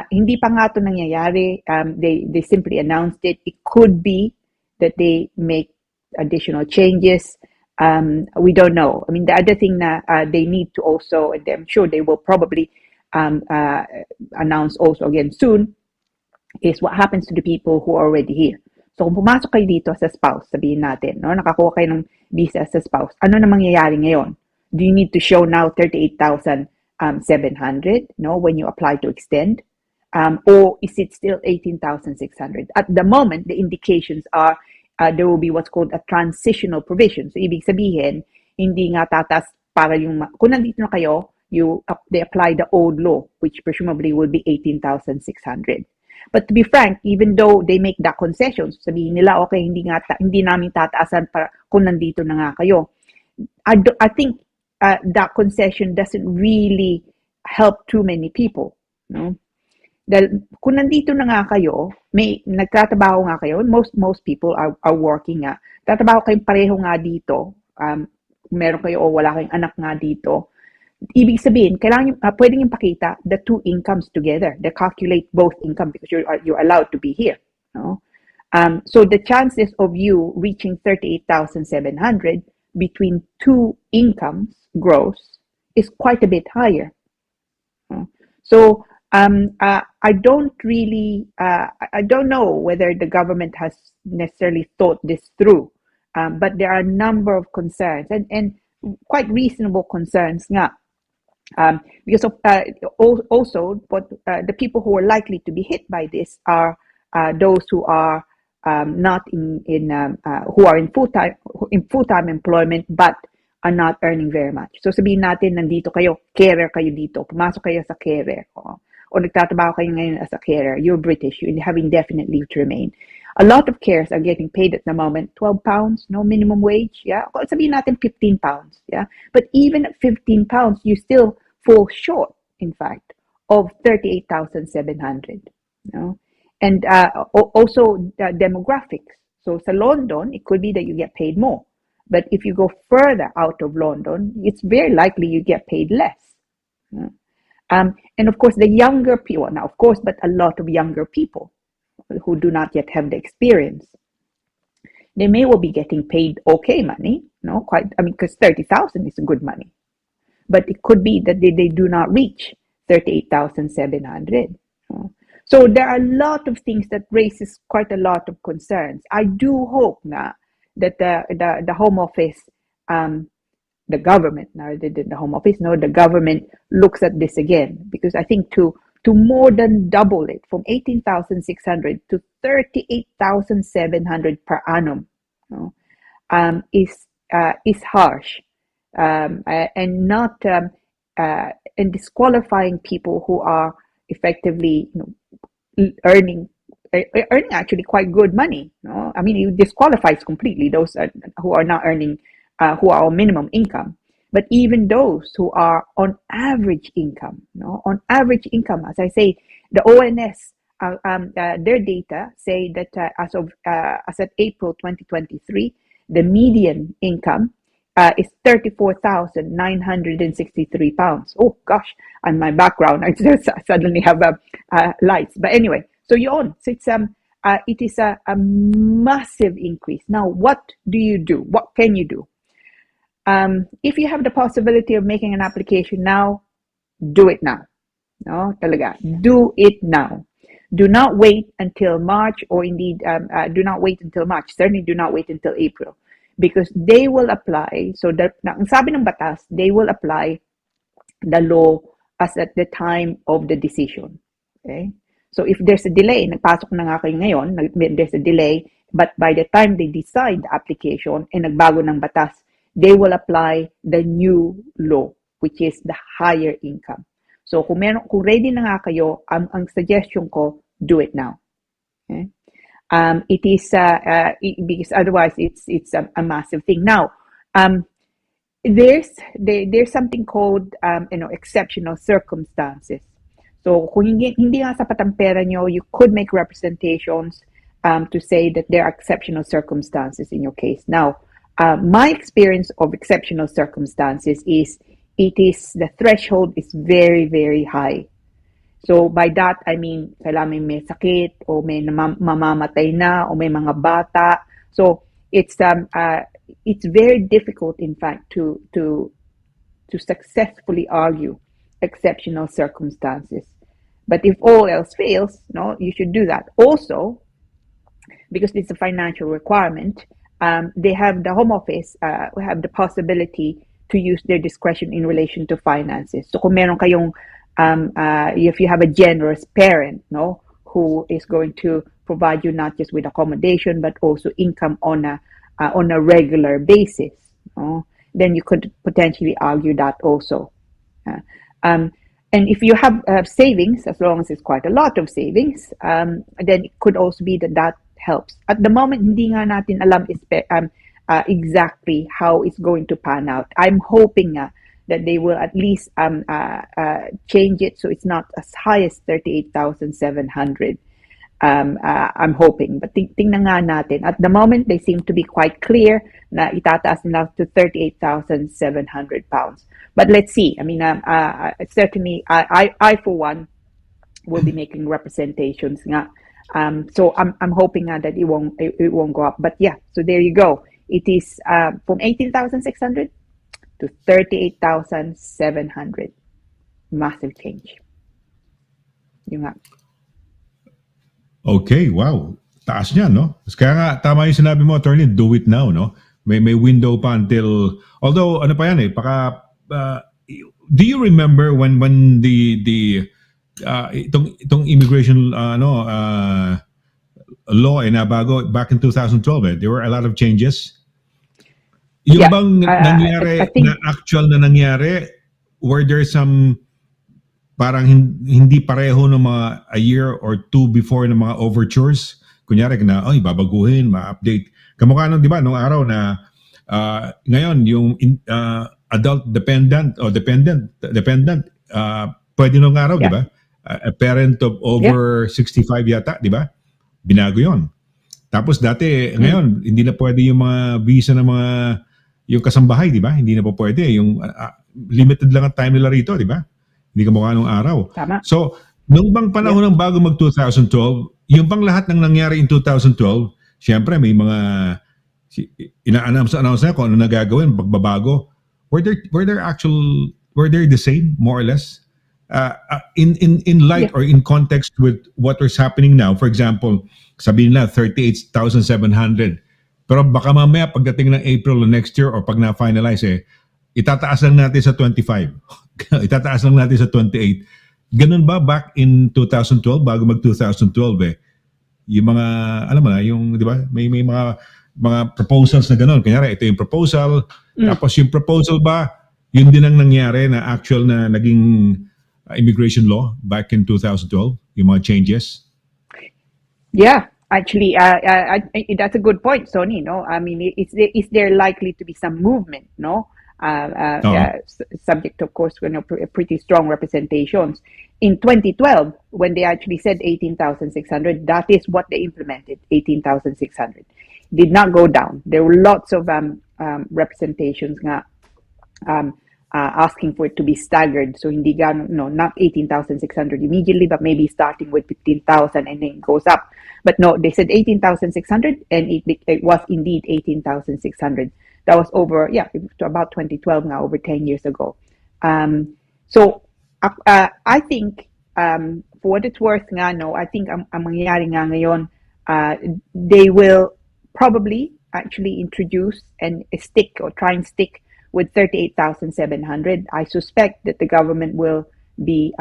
hindi pa nga ito nangyayari. They simply announced it. It could be that they make additional changes. We don't know. I mean, the other thing that they need to also, and I'm sure they will probably announce also again soon, is what happens to the people who are already here. So kung pumasok kayo dito sa spouse, sabihin natin, nakakuha kayo ng visa sa spouse, ano na mangyayari ngayon? Do you need to show now 38,700 when you apply to extend? Or is it still 18,600? At the moment, the indications are there will be what's called a transitional provision. So ibig sabihin, hindi nga tatas para yung, kung nandito na kayo, they apply the old law, which presumably will be 18,600. But to be frank, even though they make that concession, sabihin nila, okay, hindi namin tataasan para kung nandito na nga kayo. I think that concession doesn't really help too many people. Dahil kung nandito na nga kayo, may nagtatrabaho nga kayo, most people are working nga. Tatrabaho kayong pareho nga dito, meron kayo o wala kayong anak nga dito. Ibig sabihin, kailangan pwedeng yung pakita the two incomes together. They calculate both income because you're allowed to be here. So the chances of you reaching 38,700 between two incomes gross is quite a bit higher. So I don't know whether the government has necessarily thought this through, but there are a number of concerns and quite reasonable concerns nga. Because of also what the people who are likely to be hit by this are those who are not who are in full-time employment but are not earning very much. So sabihin natin nandito kayo, carer kayo dito, pumasok kayo sa carer, o nagtatrabaho kayo ngayon as a carer, you're British, you have indefinite leave to remain. A lot of carers are getting paid at the moment £12, minimum wage, yeah. Sabihin natin £15, yeah. But even at £15, you still fall short, in fact, of 38,700. And also the demographics. So sa London, it could be that you get paid more. But if you go further out of London, it's very likely you get paid less. And of course, the younger people, now of course, but a lot of younger people who do not yet have the experience, they may well be getting paid okay money, because 30,000 is good money. But it could be that they do not reach 38,700. So there are a lot of things that raises quite a lot of concerns. I do hope that the Home Office, the government, the government looks at this again, because I think to more than double it from 18,600 to 38,700 per annum is harsh, and not and disqualifying people who are effectively earning actually quite good money. I mean, it disqualifies completely those who are not earning, who are on minimum income. But even those who are on average income, as I say, the ONS, their data say that as of April 2023, the median income is £34,963. Oh gosh, and my background, I just suddenly have lights. But anyway, so you're on. So it is a massive increase. Now, what do you do? What can you do? if you have the possibility of making an application now, do it now. No, talaga. Do it now. Do not wait until March, or indeed, do not wait until March. Certainly do not wait until April, because they will apply. So, ang sabi ng batas, they will apply the law as at the time of the decision. Okay? So, if there's a delay, nagpasok na nga kayo ngayon, there's a delay, but by the time they decide the application, nagbago ng batas, they will apply the new law, which is the higher income. So, kung ready na nga kayo, ang suggestion ko, do it now. Okay? It is because otherwise it's a massive thing. Now, there's something called exceptional circumstances. So, kung hindi nga sapat ang pera nyo, you could make representations to say that there are exceptional circumstances in your case. Now, my experience of exceptional circumstances is the threshold is very, very high. So by that, I mean, kailangan may sakit, o may mamamatay na, o may mga bata. So it's very difficult, in fact, to successfully argue exceptional circumstances. But if all else fails, no, you should do that. Also, because it's a financial requirement, they have the Home Office have the possibility to use their discretion in relation to finances. So kung meron kayong if you have a generous parent, no, who is going to provide you not just with accommodation but also income on a regular basis, no, then you could potentially argue that also. And if you have savings, as long as it's quite a lot of savings, then it could also be that helps. At the moment, hindi nga natin alam exactly how it's going to pan out. I'm hoping that they will at least change it so it's not as high as 38,700. I'm hoping. But tingnan nga natin. At the moment, they seem to be quite clear na itataas nila to 38,700 pounds. But let's see. I mean, certainly, I for one, will be making representations nga. So I'm hoping that it won't go up. But yeah, so there you go. It is from 18,600 to 38,700. Massive change. Yung nga. Okay, wow. Taas niyan, no? Kaya nga, tama yung sinabi mo, attorney, do it now, no? May window pa until, although, ano pa yan eh, do you remember when the itong immigration law nabago back in 2012, there were a lot of changes. Yung Yeah, bang nangyari, I think, na actual na nangyari, were there some parang hindi pareho ng mga a year or two before ng mga overtures? Kunyari na, babaguhin, ma-update. Kamukha nung, di ba, nung araw na ngayon, yung adult dependent o dependent, pwede nung araw, Yeah. di ba? A parent of over 65 yata, di ba? Binago yon. Tapos dati, ngayon, hindi na pwede yung mga visa ng mga, yung kasambahay, di ba? Hindi na po pwede. Yung limited lang ang time nila rito, di ba? Hindi ka mukha nung araw. Tama. So, nung bang panahon ng bago mag 2012, yung bang lahat ng nangyari in 2012, syempre may mga ina-announce na kung ano nagagawin, pagbabago. Were there the same, more or less? In light or in context with what is happening now, for example, sabihin na 38,700. Pero baka mamaya pagdating ng April of next year or pag na-finalize itataas lang natin sa 25. Itataas lang natin sa 28. Ganun ba back in 2012, bago mag 2012 yung mga, alam mo na, yung, di ba, may mga proposals na ganun. Kanyari, ito yung proposal. Tapos yung proposal ba, yun din ang nangyari na actual na naging immigration law back in 2012, yung mga changes? Yeah, actually, that's a good point, Sonny. No, I mean, is there likely to be some movement? No, subject, of course, pretty strong representations. In 2012, when they actually said 18,600, that is what they implemented. 18,600 did not go down. There were lots of representations nga. Asking for it to be staggered. So hindi not 18,600 immediately, but maybe starting with 15,000 and then it goes up. But no, they said 18,600 and it was indeed 18,600. That was over, about 2012 now, over 10 years ago. So I think, for what it's worth nga, no, I think ang mangyayari nga ngayon, they will probably actually introduce and stick or try and stick with 38,700. I suspect that the government will be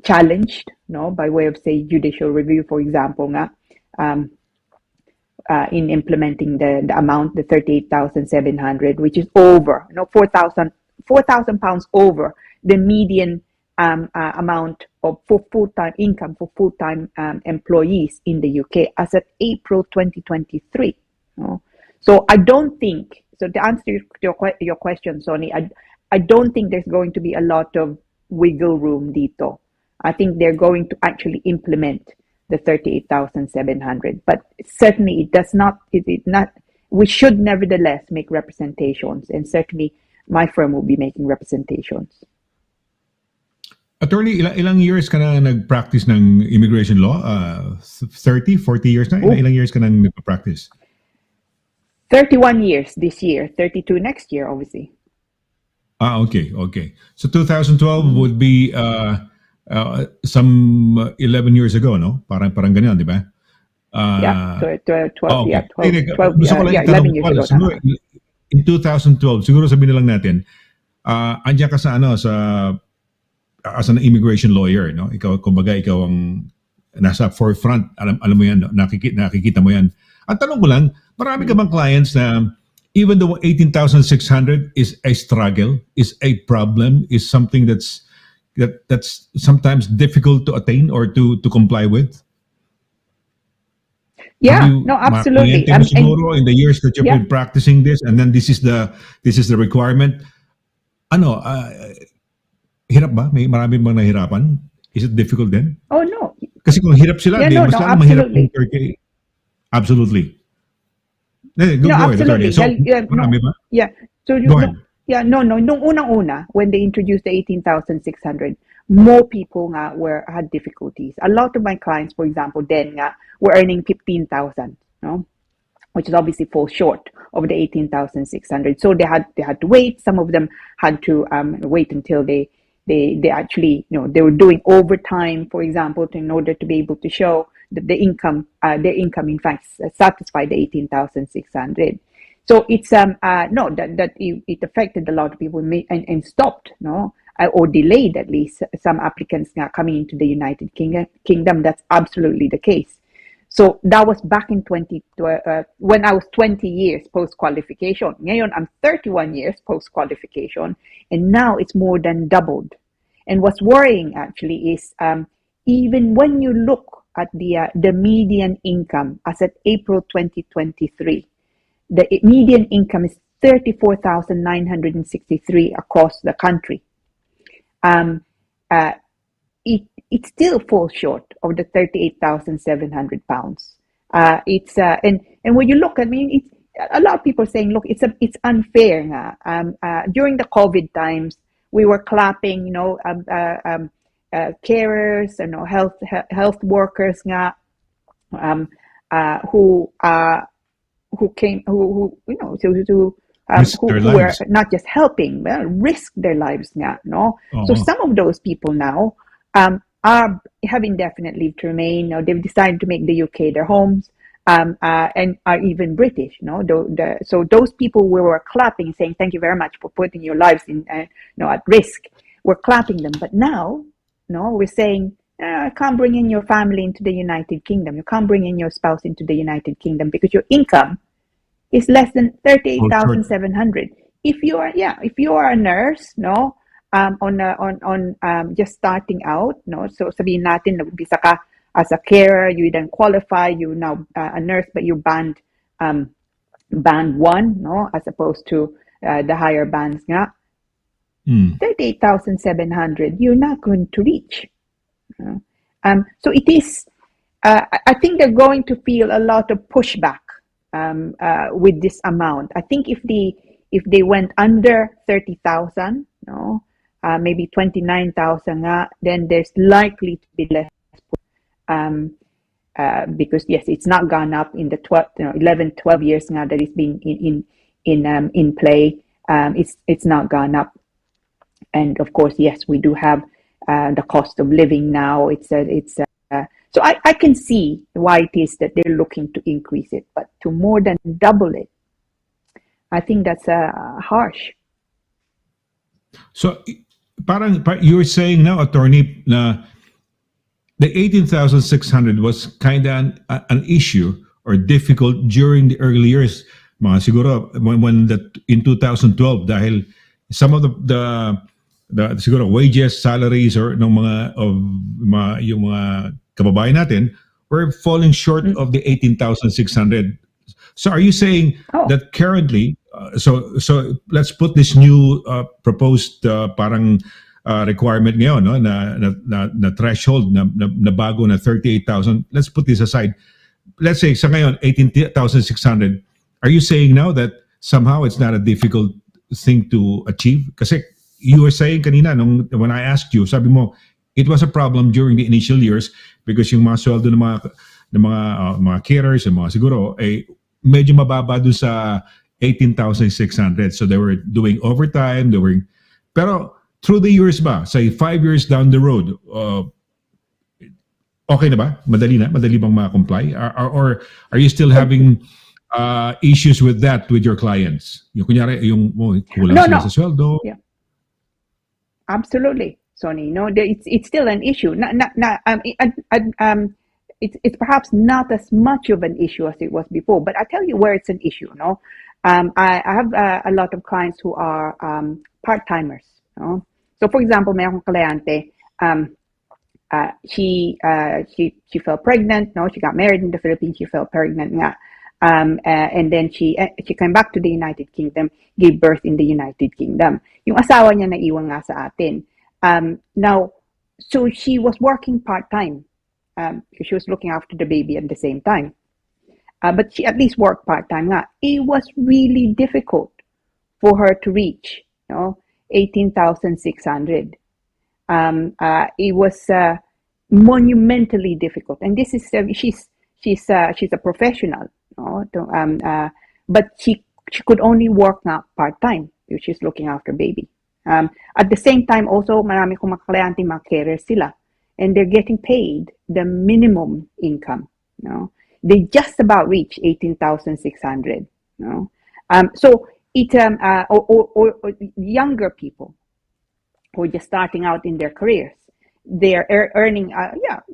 challenged, no, by way of, say, judicial review, for example, nga, in implementing the amount, the 38,700, which is over, 4,000 pounds over the median amount of full-time income for full-time employees in the UK as of April 2023. So I don't think, so to answer your question, Sonny, I don't think there's going to be a lot of wiggle room dito. I think they're going to actually implement the 38,700, but certainly it does not, we should nevertheless make representations, and certainly my firm will be making representations. Attorney, ilang years ka na nag-practice ng immigration law? 30, 40 years na? Ilang years ka na nag-practice? 31 years this year, 32 next year, obviously. Okay. So 2012 would be some 11 years ago, no? Parang ganyan, di ba? 12, okay. 12, Gusto ko lang 11 years ago. Siguro, in 2012, siguro sabihin na lang natin, andyan ka sa as an immigration lawyer, no? Ikaw, kumbaga, ikaw ang nasa forefront, alam mo yan, no? nakikita mo yan. Ang tanong ko lang, marami ka bang clients na even though 18,600 is a struggle, is a problem, is something that's sometimes difficult to attain or to comply with? Yeah, no, absolutely. Siguro in the years that you've been practicing this, and then this is the requirement. Hirap ba? May marami bang nahirapan? Is it difficult then? Oh no. Kasi kung hirap sila, mas lalo mahirap yung Turkey. Absolutely. Absolutely. So, So nung unang-una, when they introduced the 18,600, more people had difficulties. A lot of my clients, for example, then were earning 15,000, no? Which is obviously falls short of the 18,600. So they had to wait. Some of them had to wait until they actually, they were doing overtime, for example, in order to be able to show that their income in fact satisfied the 18,600. So it's it affected a lot of people and stopped, or delayed at least some applicants coming into the United Kingdom. That's absolutely the case. So that was back in when I was 20 years post-qualification. Ngayon, I'm 31 years post-qualification, and now it's more than doubled. And what's worrying actually is even when you look at the median income as at April 2023, the median income is 34,963 across the country. It still falls short of the 38,700 pounds. And when you look, it's a lot of people saying, look, it's unfair. During the COVID times, we were clapping, carers, health workers, who were not just helping, risk their lives. So some of those people now are have indefinite leave to remain. They've decided to make the UK their homes, and are even British. So those people we were clapping, saying thank you very much for putting your lives in at risk. We're clapping them, but now we're saying you can't bring in your family into the United Kingdom. You can't bring in your spouse into the United Kingdom because your income is less than 38,700. If you are a nurse, on just starting out, so sabihin natin nag-umpisa ka as a carer, you then qualify, you now a nurse, but you're band 1, as opposed to the higher bands 38,700 you're not going to reach. So it is I think they're going to feel a lot of pushback with this amount. I think if they went under 30,000, maybe 29,000, then there's likely to be less. because yes, it's not gone up in the 11, 12 years now that it's been in play. It's not gone up, and of course, yes, we do have the cost of living now. So I can see why it is that they're looking to increase it, but to more than double it, I think that's harsh. So, you're saying now, attorney, na the 18,600 was kind of an issue or difficult during the early years, mga siguro when in 2012, dahil some of the siguro wages, salaries or yung mga kababayan natin were falling short of the 18,600. So are you saying that currently, so let's put this new proposed parang requirement ngayon, no, na threshold na bago na 38,000. Let's put this aside. Let's say sa ngayon 18,600. Are you saying now that somehow it's not a difficult thing to achieve? Kasi you were saying kanina when I asked you, sabi mo it was a problem during the initial years because yung mga sweldo ng mga carers, yung mga siguro medyo mababa doon sa 18,600. So they were doing overtime, pero through the years ba, say 5 years down the road, okay na ba? Madali bang ma-comply? Or are you still having issues with that with your clients? Yung kunyari, kulang sila sa sweldo? Yeah. Absolutely, Sonny. No, it's still an issue. It's perhaps not as much of an issue as it was before, but I tell you where it's an issue. No, I have a lot of clients who are part-timers. No? So, for example, may akong kliyente, she fell pregnant. No, she got married in the Philippines. She fell pregnant nga. And then she came back to the United Kingdom, gave birth in the United Kingdom. Yung asawa niya naiwan nga sa atin. Now, so she was working part-time because she was looking after the baby at the same time. But she at least worked part-time nga. It was really difficult for her to reach, 18,600. It was monumentally difficult. And this is, she's a professional. But she could only work now part-time because she's looking after baby. At the same time, also, marami kong mga kliyente, mga carers sila. And they're getting paid the minimum income. They just about reach 18,600. So it or younger people who are just starting out in their careers, they are earning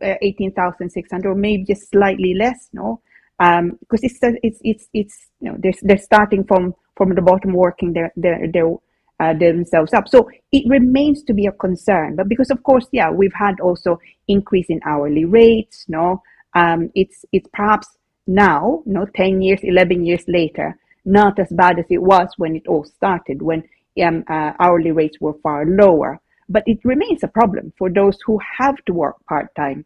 18,600 or maybe just slightly less. Because it's they're starting from the bottom, working themselves up. So it remains to be a concern. But because of course, we've had also increase in hourly rates. It's perhaps now, 10 years, 11 years later, not as bad as it was when it all started, when hourly rates were far lower. But it remains a problem for those who have to work part-time,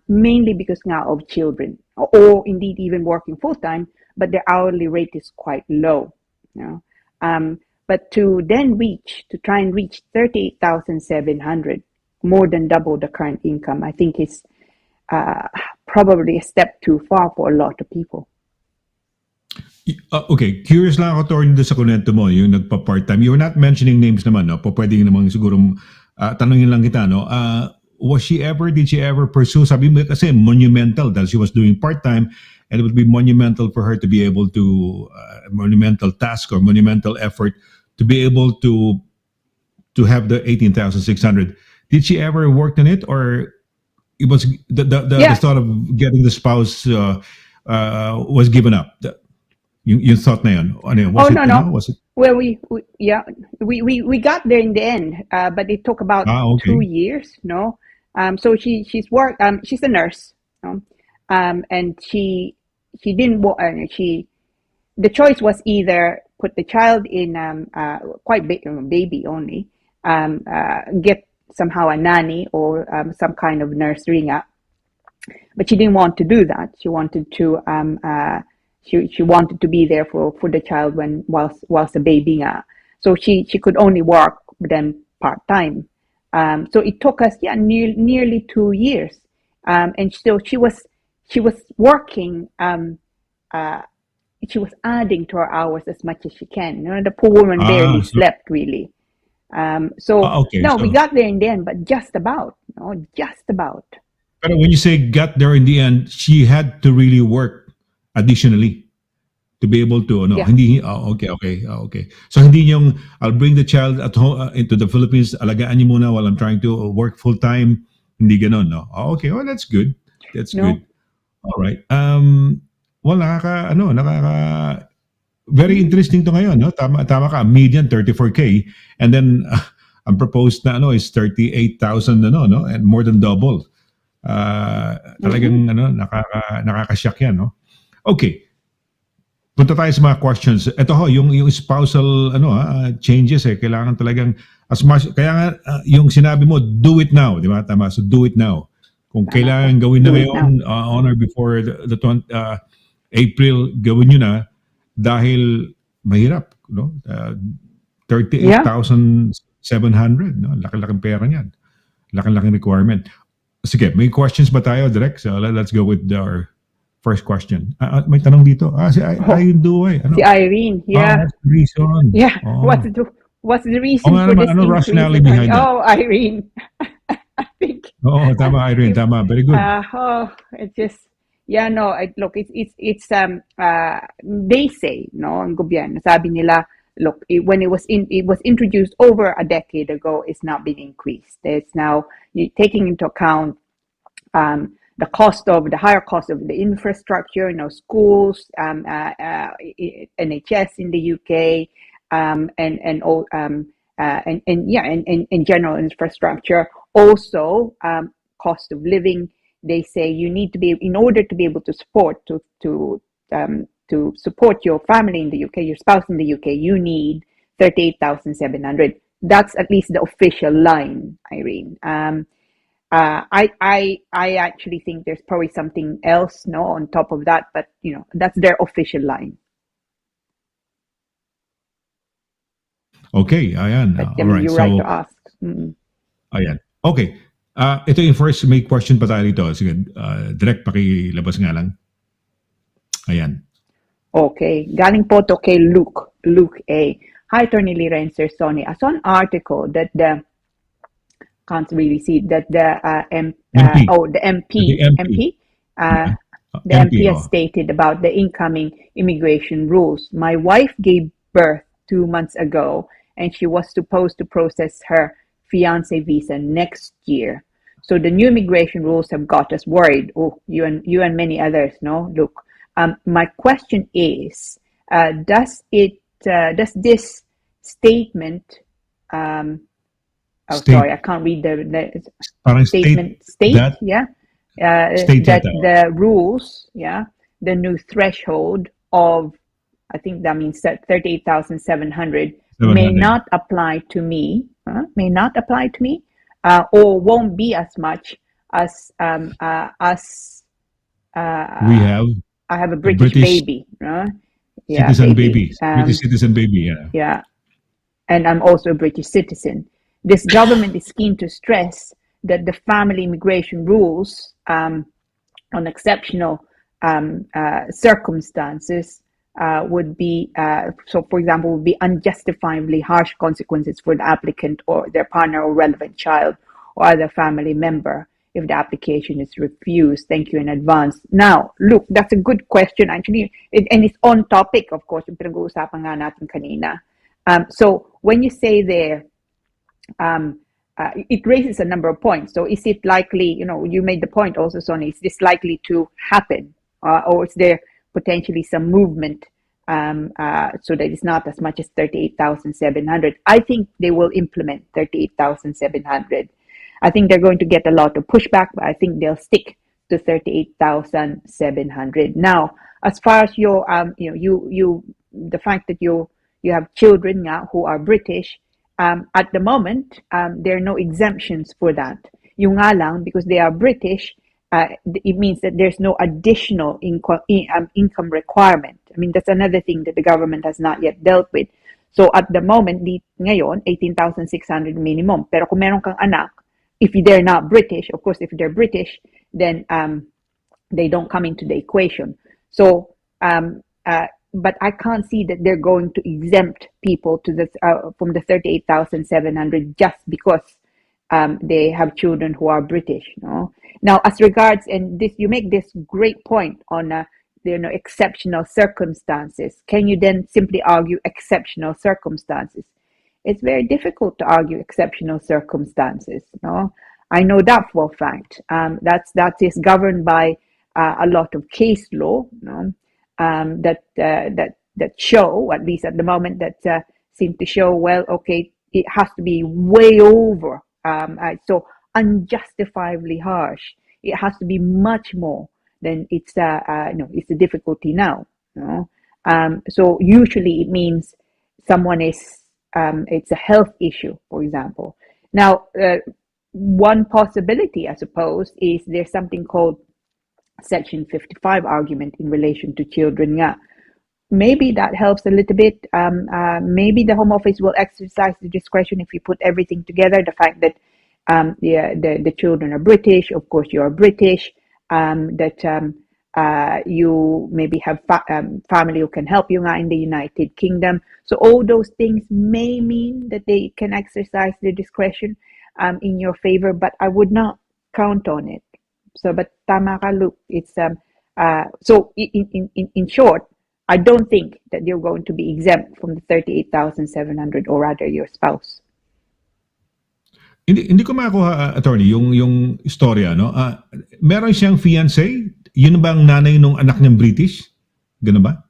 mainly because now of children, or indeed even working full-time, but their hourly rate is quite low. But to try and reach 38,700, more than double the current income, I think is probably a step too far for a lot of people. Okay, curious lang ako, Torn, sa kunento mo, yung nagpa-part-time. You were not mentioning names naman, no? Pwede namang siguro tanungin lang kita, no? Did she ever pursue, sabi mo kasi monumental that she was doing part-time, and it would be monumental for her to be able to, monumental task or monumental effort to be able to have the 18,600. Did she ever work on it, or it was the thought of getting the spouse was given up? You thought na yun? No. Was it? Well, we got there in the end, but it took about 2 years. So she's worked. She's a nurse, and she didn't. The choice was either put the child in baby only, get somehow a nanny or some kind of nursery nga. But she didn't want to do that. She wanted to She wanted to be there for the child whilst the baby nga. So she could only work then part-time. So it took us nearly 2 years. And still she she was working. She was adding to her hours as much as she can. The poor woman barely So, slept really. So okay. no, we So, got there in the end, but just about. Just about. but when you say got there in the end, she had to really work additionally to be able to Yeah. hindi okay. So hindi yung I'll bring the child at home into the Philippines, alagaan niyo muna while I'm trying to work full time. Hindi ganon, no. Okay, well that's good. That's good. All right. Well, nakaka very interesting to ngayon, no? Tama ka, median 34K and then ang proposed na is 38,000 no, and more than double. Talagang nakaka-shock yan, no. Okay. Punta tayo sa mga questions. Ito yung spousal changes kailangan talagang as much kaya nga yung sinabi mo do it now, di ba? Tama. So do it now. Kung kailangan gawin na ngayon on or before the April, gawin niyo na dahil mahirap, no? 38,700, no? Laki-laking pera niyan. Laki-laking requirement. Sige, may questions ba tayo, Direk? So let's go with our first question. May tanong dito. Si Irene Duway. Si Irene, yeah. What's the reason? Yeah, what's the reason for this increase? Rationale behind that? Irene. I think. Tama, Irene. Tama. Very good. It's just, look, it's they say, no, ang gobyerno, sabi nila, look, when it was introduced over a decade ago, it's not been increased. It's now taking into account the higher cost of the infrastructure, schools, NHS in the UK, and general infrastructure. Also, cost of living. They say you need to be, in order to be able to support to support your family in the UK, your spouse in the UK, you need 38,700. That's at least the official line, Irene. I actually think there's probably something else, on top of that, but that's their official line. Okay, ayan. But, all right. You're right to ask. Ayan. Okay. Ito yung first may question pa tayo dito. Sige, direct pakilabas nga lang. Ayan. Okay. Galing po to kay Luke A. Hi, Attorney Lira and Sir Sonny. I saw an article that can't really see that the MP has stated about the incoming immigration rules. My wife gave birth 2 months ago, and she was supposed to process her fiancé visa next year. So the new immigration rules have got us worried. Oh, you and many others, no? Look, my question is, does this statement? Sorry, I can't read the statement. State that the rules, the new threshold of, I think that means that 38,700 may not apply to me. Or won't be as much as we have. I have a British baby, citizen baby. British citizen baby, yeah, and I'm also a British citizen. This government is keen to stress that the family immigration rules on exceptional circumstances would be, so for example, would be unjustifiably harsh consequences for the applicant or their partner or relevant child or other family member if the application is refused. Thank you in advance. Now, look, that's a good question actually, and it's on topic, of course, yung pinag-uusapan nga natin kanina. So when you say there, it raises a number of points. So is it likely, you made the point also, Sonny, is this likely to happen? Or is there potentially some movement so that it's not as much as 38,700? I think they will implement 38,700. I think they're going to get a lot of pushback, but I think they'll stick to 38,700. Now, as far as your, the fact that you have children now who are British, at the moment, there are no exemptions for that. Yung nga lang, because they are British, it means that there's no additional income requirement. I mean, that's another thing that the government has not yet dealt with. So at the moment, ngayon, 18,600 minimum. Pero kung meron kang anak, if they're not British, of course, if they're British, then They don't come into the equation. So, but I can't see that they're going to exempt people to this from the 38,700 just because they have children who are British. No? Now, as regards, and this, you make this great point on exceptional circumstances. Can you then simply argue exceptional circumstances? It's very difficult to argue exceptional circumstances. No, I know that for a fact. That is governed by a lot of case law. No, that show, at least at the moment, that seem to show, well, okay, it has to be way over, so unjustifiably harsh. It has to be much more than it's it's a difficulty now. So usually it means someone is it's a health issue, for example. Now, one possibility, I suppose, is there's something called Section 55 argument in relation to children. Yeah, maybe that helps a little bit. Maybe the Home Office will exercise the discretion if you put everything together. The fact that the children are British, of course you are British, that you maybe have family who can help you in the United Kingdom. So all those things may mean that they can exercise their discretion in your favor, but I would not count on it. So, but tama ka, Luke. It's so in short, I don't think that you're going to be exempt from the 38,700, or rather your spouse. Hindi ko makuha, attorney, yung istorya, no? Meron siyang fiancé? Yun ba ang nanay nung anak niyang British? Ganun ba?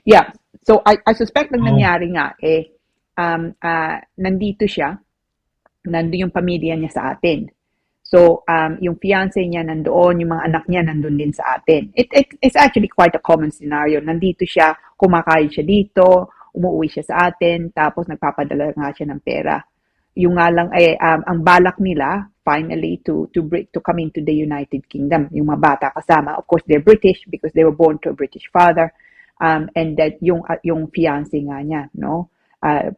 Yeah. So I suspect ang nangyari nga nandito siya, nandun yung pamilya niya sa atin. So, yung fiancé niya nandoon, yung mga anak niya nandun din sa atin. It's actually quite a common scenario. Nandito siya, kumakain siya dito, umuwi siya sa atin, tapos nagpapadala nga siya ng pera. Yung nga lang ang balak nila finally to come into the United Kingdom. Yung mga bata kasama, of course they're British because they were born to a British father, and that yung fiancé nga niya, no,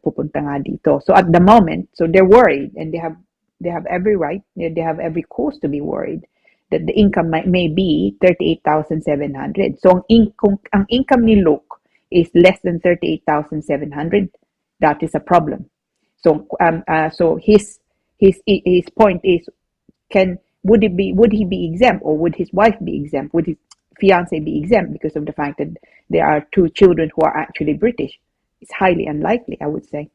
pupunta nga dito. So at the moment, so they're worried, and they have every right, they have every cause to be worried that the income may be 38,700. So ang income ni Luke is less than 38,700. That is a problem. So so his point is, would he be exempt, or would his wife be exempt? Would his fiance be exempt because of the fact that there are two children who are actually British? It's highly unlikely, I would say.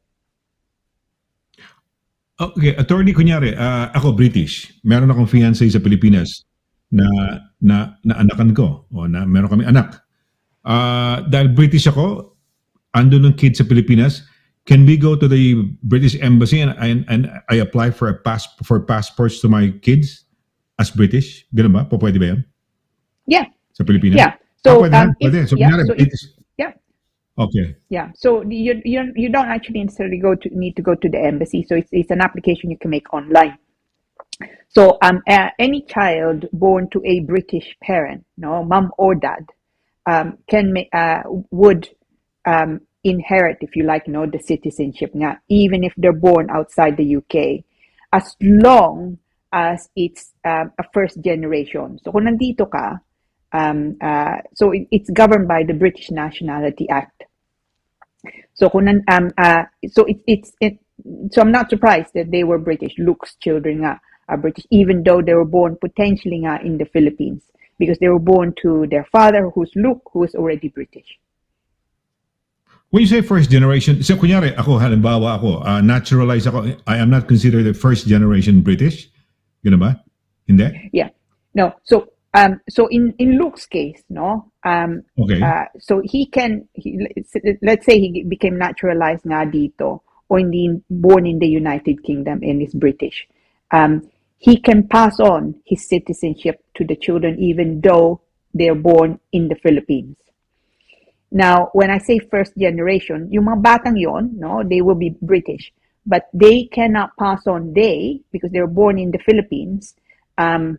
Okay, attorney, kunyari, ako British. Meron akong fiancé sa Pilipinas na anakan ko, o na meron kami anak. Dahil British ako, ando ng kid sa Pilipinas, can we go to the British Embassy and I apply for passports to my kids as British? Ganun ba? Pwede ba yan? Yeah. Sa Pilipinas? Yeah. So, pwede. So, British. Yeah. Okay. Yeah. So you don't actually necessarily need to go to the embassy. So it's an application you can make online. So any child born to a British parent, no, mom or dad, would inherit, if you like, the citizenship nga, even if they're born outside the UK, as long as it's a first generation. So kung nandito ka, so it's governed by the British Nationality Act. So so I'm not surprised that they were British. Luke's children nga are British, even though they were born potentially nga in the Philippines, because they were born to their father, who's Luke, who is already British. When you say first generation, so kunyari ako, halimbawa ako, naturalized ako, I am not considered a first generation British? Gano ba? Hindi? Yeah. No. So in Luke's case, no. Okay. So let's say he became naturalized nga dito, or born in the United Kingdom and is British. He can pass on his citizenship to the children even though they're born in the Philippines. Now, when I say first generation, yung mga batang yon, no, they will be British, but they cannot pass on because they were born in the Philippines, and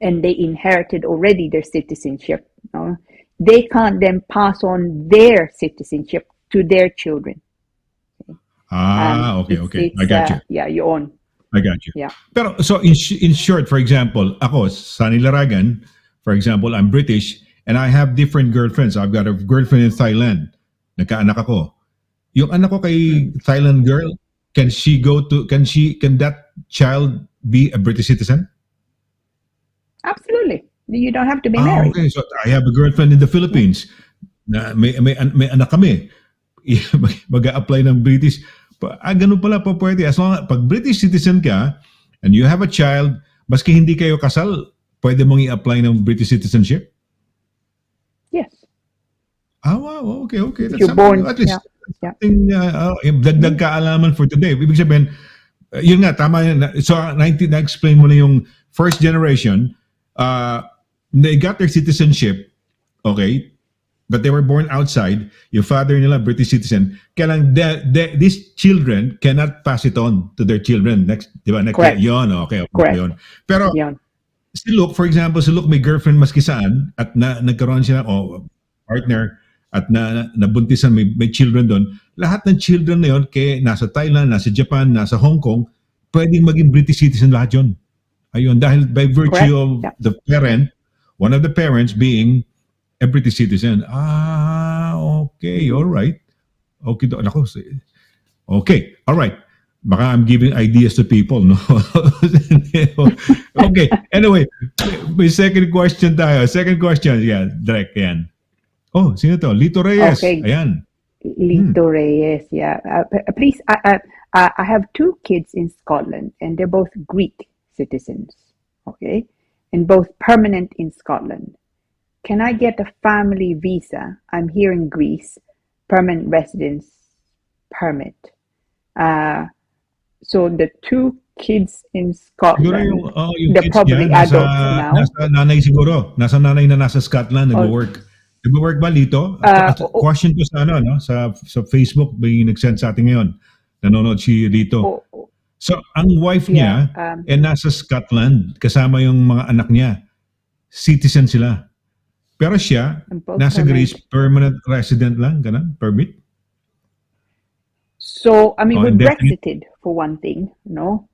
they inherited already their citizenship. No? They can't then pass on their citizenship to their children. Okay. I got you. Yeah, your own. I got you. Yeah. Pero so in short, for example, ako, SONNY LARAGAN, For example, I'm British and I have different girlfriends. I've got a girlfriend in Thailand. Nagkaanak ako. Yung anak ko kay Thailand girl, can that child be a British citizen? Absolutely. You don't have to be married. Okay. So I have a girlfriend in the Philippines. Na may anak kami. Mag-a-apply ng British. Ganun pala po pwede. As long pag British citizen ka and you have a child, maski hindi kayo kasal, pwede mong i-apply ng British citizenship? Yes. Wow. Okay. That's you're born, at least something, dagdag kaalaman for today. Ibig sabihin, yun nga, tama yun. So, na-explain mo na yung first generation, they got their citizenship, okay, but they were born outside. Yung father nila, British citizen. Kaya lang, these children cannot pass it on to their children. Next, di ba? Correct. Yun, okay. Yun. Pero, Yun. si Luke, for example, may girlfriend maski saan at nagkaroon siya partner at nabuntisan, may children doon. Lahat ng children na yun, nasa Thailand, nasa Japan, nasa Hong Kong, pwedeng maging British citizen lahat yun. Ayun, dahil by virtue of the parent, one of the parents being a British citizen. Okay, all right. Okay, all right. Baka I'm giving ideas to people, no? Okay, anyway, may second question tayo. Second question, direct yan. Oh, sino to? Lito Reyes. Okay. Ayan. Lito Reyes, yeah. Please, I have two kids in Scotland, and they're both Greek citizens, okay? And both permanent in Scotland. Can I get a family visa? I'm here in Greece, permanent residence permit. So the two kids in Scotland, they're probably adults now. Nasa nanay siguro. Nasa nanay na nasa Scotland, nag-work. Nag-work ba Lito? Question to sa sa Facebook, may nag-send sa atin ngayon. Nanonood si Lito. So, ang wife niya nasa Scotland, kasama yung mga anak niya. Citizen sila. Pero siya, nasa Greece, permanent resident lang, ganun, permit. So, I mean, we Brexited for one thing, no?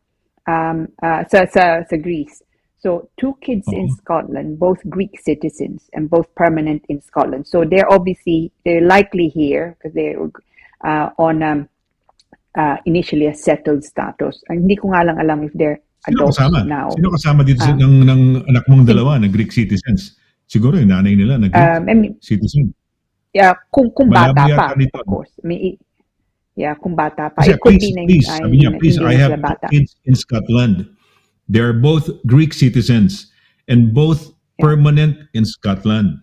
Sa Greece. So, two kids in Scotland, both Greek citizens and both permanent in Scotland. So, they're likely here because they're on initially a settled status. Hindi ko nga lang alam if they're adults now. Sino kasama dito ng anak mong dalawa na Greek citizens? Siguro yung nanay nila na Greek citizen. Yeah, kung bata pa, of course. Kung bata pa. Kasi, please, I have kids in Scotland. They're both Greek citizens and both permanent in Scotland.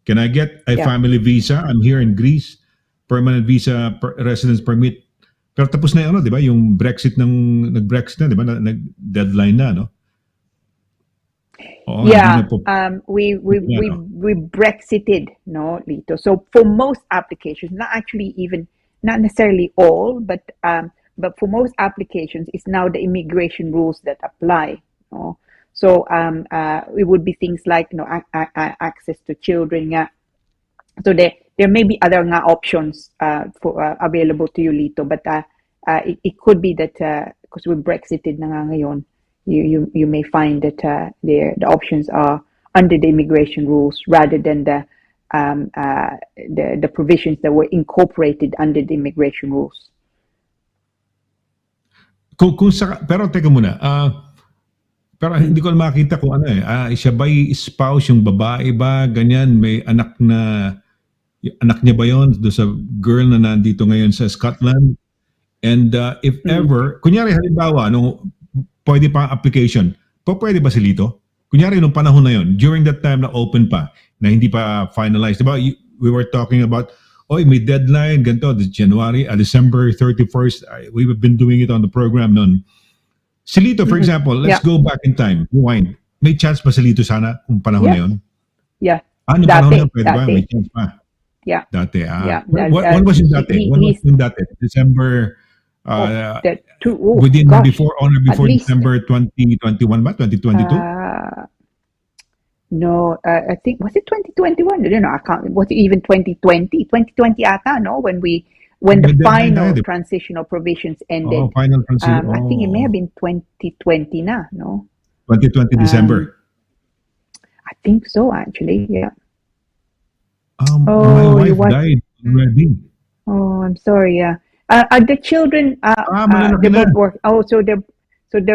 Can I get a family visa? I'm here in Greece. Permanent visa, residence permit. Pero tapos na di ba? Yung Brexit nag-Brexit na, di ba? Nag-deadline na, no? We Brexited, no, Lito. So for most applications, not necessarily all, but for most applications, it's now the immigration rules that apply. No? So it would be things like access to children. So there may be other options for available to you, Lito, but it could be that because we Brexited na nga ngayon, you may find that the options are under the immigration rules rather than the provisions that were incorporated under the immigration rules. Pero teka muna, pero hindi ko makita kung siya ba'y spouse, yung babae ba, ganyan, may anak niya ba yun do sa girl na nandito ngayon sa Scotland? And if ever, kunyari halimbawa, pwede pa application, pwede ba si Lito? Kunyari nung panahon na yun, during that time na open pa, na hindi pa finalized, diba? We were talking about, may deadline, ganito, December 31st, we've been doing it on the program noon. Si Lito, for example, let's go back in time, rewind. May chance pa si Lito sana kung panahon na yun? Yeah. Nung panahon na yun, pwede ba? May chance pa? Yeah. Dati, when was yung dati? When was yung dati? December, before December 2021 ba? 2022? No, I think, was it 2021? I don't know, I can't, was it even 2020? 2020 ata, no? When the final transitional provisions ended. Final transition. I think it may have been 2020 na, no? 2020 December. I think so, actually. Yeah. My wife died already. Oh, I'm sorry. Yeah. Are the children? Malalaki They na. both work. Oh, so they're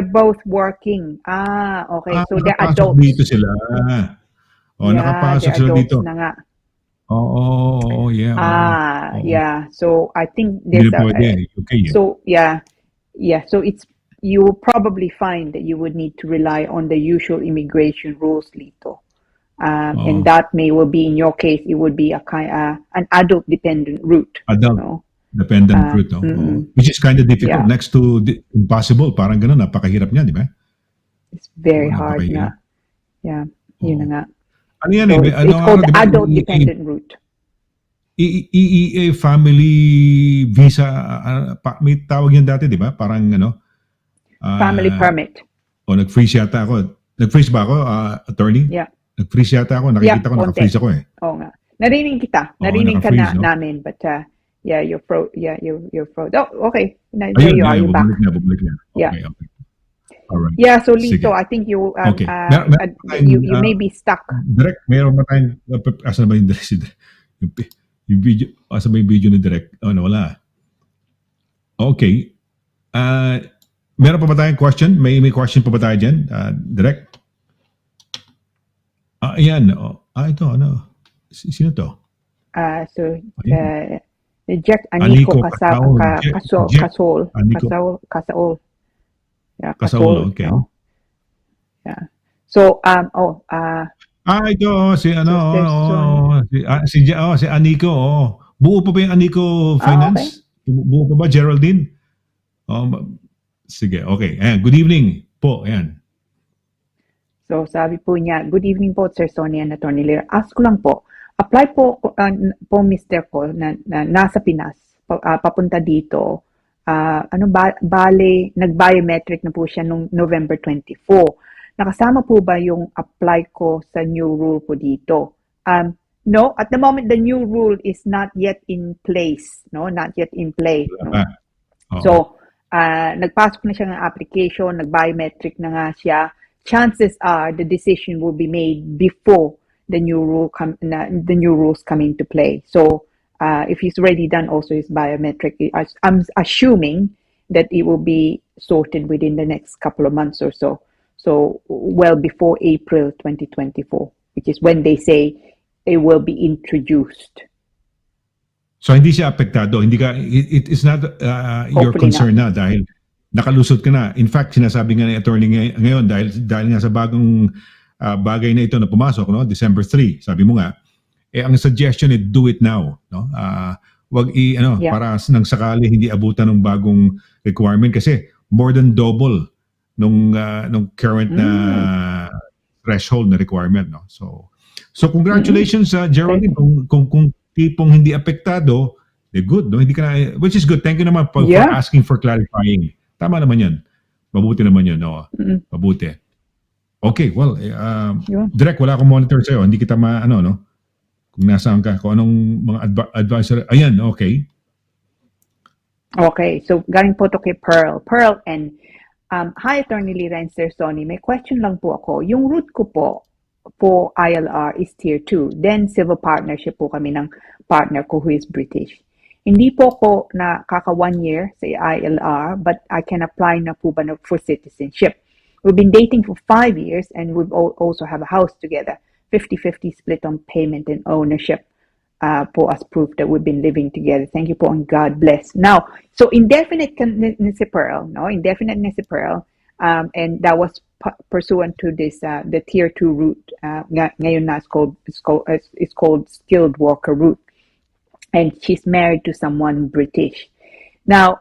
both working. Okay. So they're Nakapasok adults. dito sila. Yeah, Nakapasok they're sila adults dito. na nga. Yeah, Yeah. So I think Hindi there's na pwede. Okay. so yeah. So you will probably find that you would need to rely on the usual immigration rules, Lito. And that will be, in your case, it would be an adult dependent route. Adult No? dependent route. Which is kind of difficult. Yeah. Next to impossible. Parang ganun. Napakahirap niya, di ba? It's very hard Napakahirap. nga. Yeah. Yun na nga. Ano yan So it's called the diba? adult dependent route. EEA family visa, may tawag yan dati, di ba? Parang Family permit. Nag-freeze yata ako. Nag-freeze ba ako, attorney? Yeah. Nag-freeze yata ako. Nakikita ko, naka-freeze ako eh. Oo nga. Narinig kita. Narinig ka naka-freeze, no? namin. But yeah, you're froze. Oh, okay. There Ayun, you are. You're back. Bumalik na. Yeah. Okay. All right. Yeah, so Lito, Sige. I think you Okay. you may be stuck. Direct, meron ba tayong, asan ba yung yung video, asan ba yung video ni Direct? Wala. Okay. Meron pa ba tayong question? May question pa ba tayo dyan? Direct? Ayan. Ito, Sino to? Jack Anico Kasol. Yeah, Kasaul, okay. No? Yeah. So Ito si Anico. Buo pa ba yung Anico Finance? Okay. Buo pa ba, Geraldine? Sige, okay. Ayan, good evening po. Ayan. So sabi po niya, good evening po Sir Sonny and Attorney Lira. Ask ko lang po, apply po Mr. ko na nasa Pinas, papunta dito. Nag-biometric na po siya nung November 24. Nakasama po ba yung apply ko sa new rule po dito? No, at the moment the new rule is not yet in place, no, not yet in play. No? So, nagpasok na siya ng application, nag-biometric na nga siya. Chances are the decision will be made before the new rules come into play. So, if he's already done also his biometric, I'm assuming that it will be sorted within the next couple of months or so. So, well before April 2024, which is when they say it will be introduced. So, hindi siya apektado. It is not your concern na dahil nakalusot ka na. In fact, sinasabi nga ni attorney ngayon dahil nga sa bagong bagay na ito na pumasok, no? December 3, sabi mo nga, ang suggestion is do it now, no? Wag para nang sakali hindi abutan ng bagong requirement kasi more than double nung current na threshold na requirement, no? So congratulations Geraldine kung tipong hindi apektado, good, no? Hindi ka na, which is good. Thank you naman for asking for clarifying. Tama naman 'yan. Mabuti naman 'yun, no? Mabuti. Okay, well, Direct, wala akong monitor sa'yo. Hindi kita no? Kung nasaan ka, kung anong mga advisor. Ayan, okay. Okay, so galing po to kay Pearl. Pearl and hi Attorney Lira and Sir Sonny. May question lang po ako. Yung route ko po for ILR is Tier 2. Then civil partnership po kami ng partner ko who is British. Hindi po ko kaka 1 year sa ILR, but I can apply na po ba for citizenship. We've been dating for 5 years and we've also have a house together. 50-50 split on payment and ownership po as proof that we've been living together. Thank you po and God bless. Now, so indefinite Pearl, no? Indefinite Pearl, and that was pursuant to this the Tier 2 route. Ngayon na it's called skilled worker route. And she's married to someone British. Now,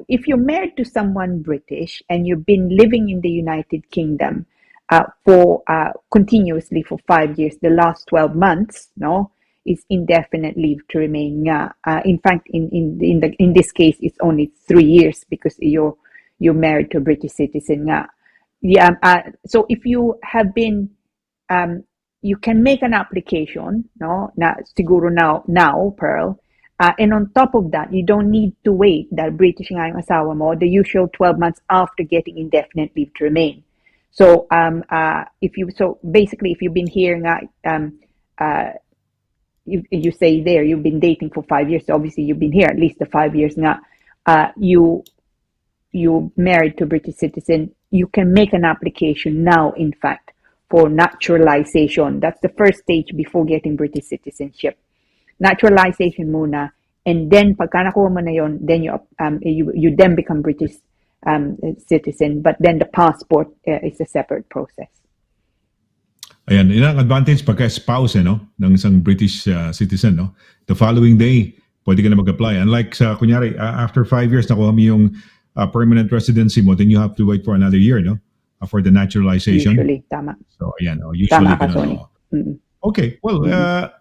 if you're married to someone British and you've been living in the United Kingdom for continuously for 5 years, the last 12 months, no, is indefinite leave to remain. In fact, in this case, it's only 3 years because you're married to a British citizen. So if you have been you can make an application, no? Siguro now, Pearl. And on top of that, you don't need to wait that British nga yung asawa mo, the usual 12 months after getting indefinite leave to remain. So if you've been here you say there you've been dating for 5 years, so obviously you've been here at least the 5 years nga. You married to a British citizen, you can make an application now, in fact, for naturalization. That's the first stage before getting British citizenship. Naturalization muna, and then pagka nakuha mo na yon, then you then become British citizen, but then the passport is a separate process. Ayan, yun ang advantage pagka spouse no, ng isang British citizen. No? The following day, pwede ka na mag-apply. Unlike sa, kunyari, after 5 years nakuha mo yung permanent residency mo, then you have to wait for another year, no? For the naturalization. Usually, tama. So, ayan, usually. Tama ka, Sonny. Okay, well,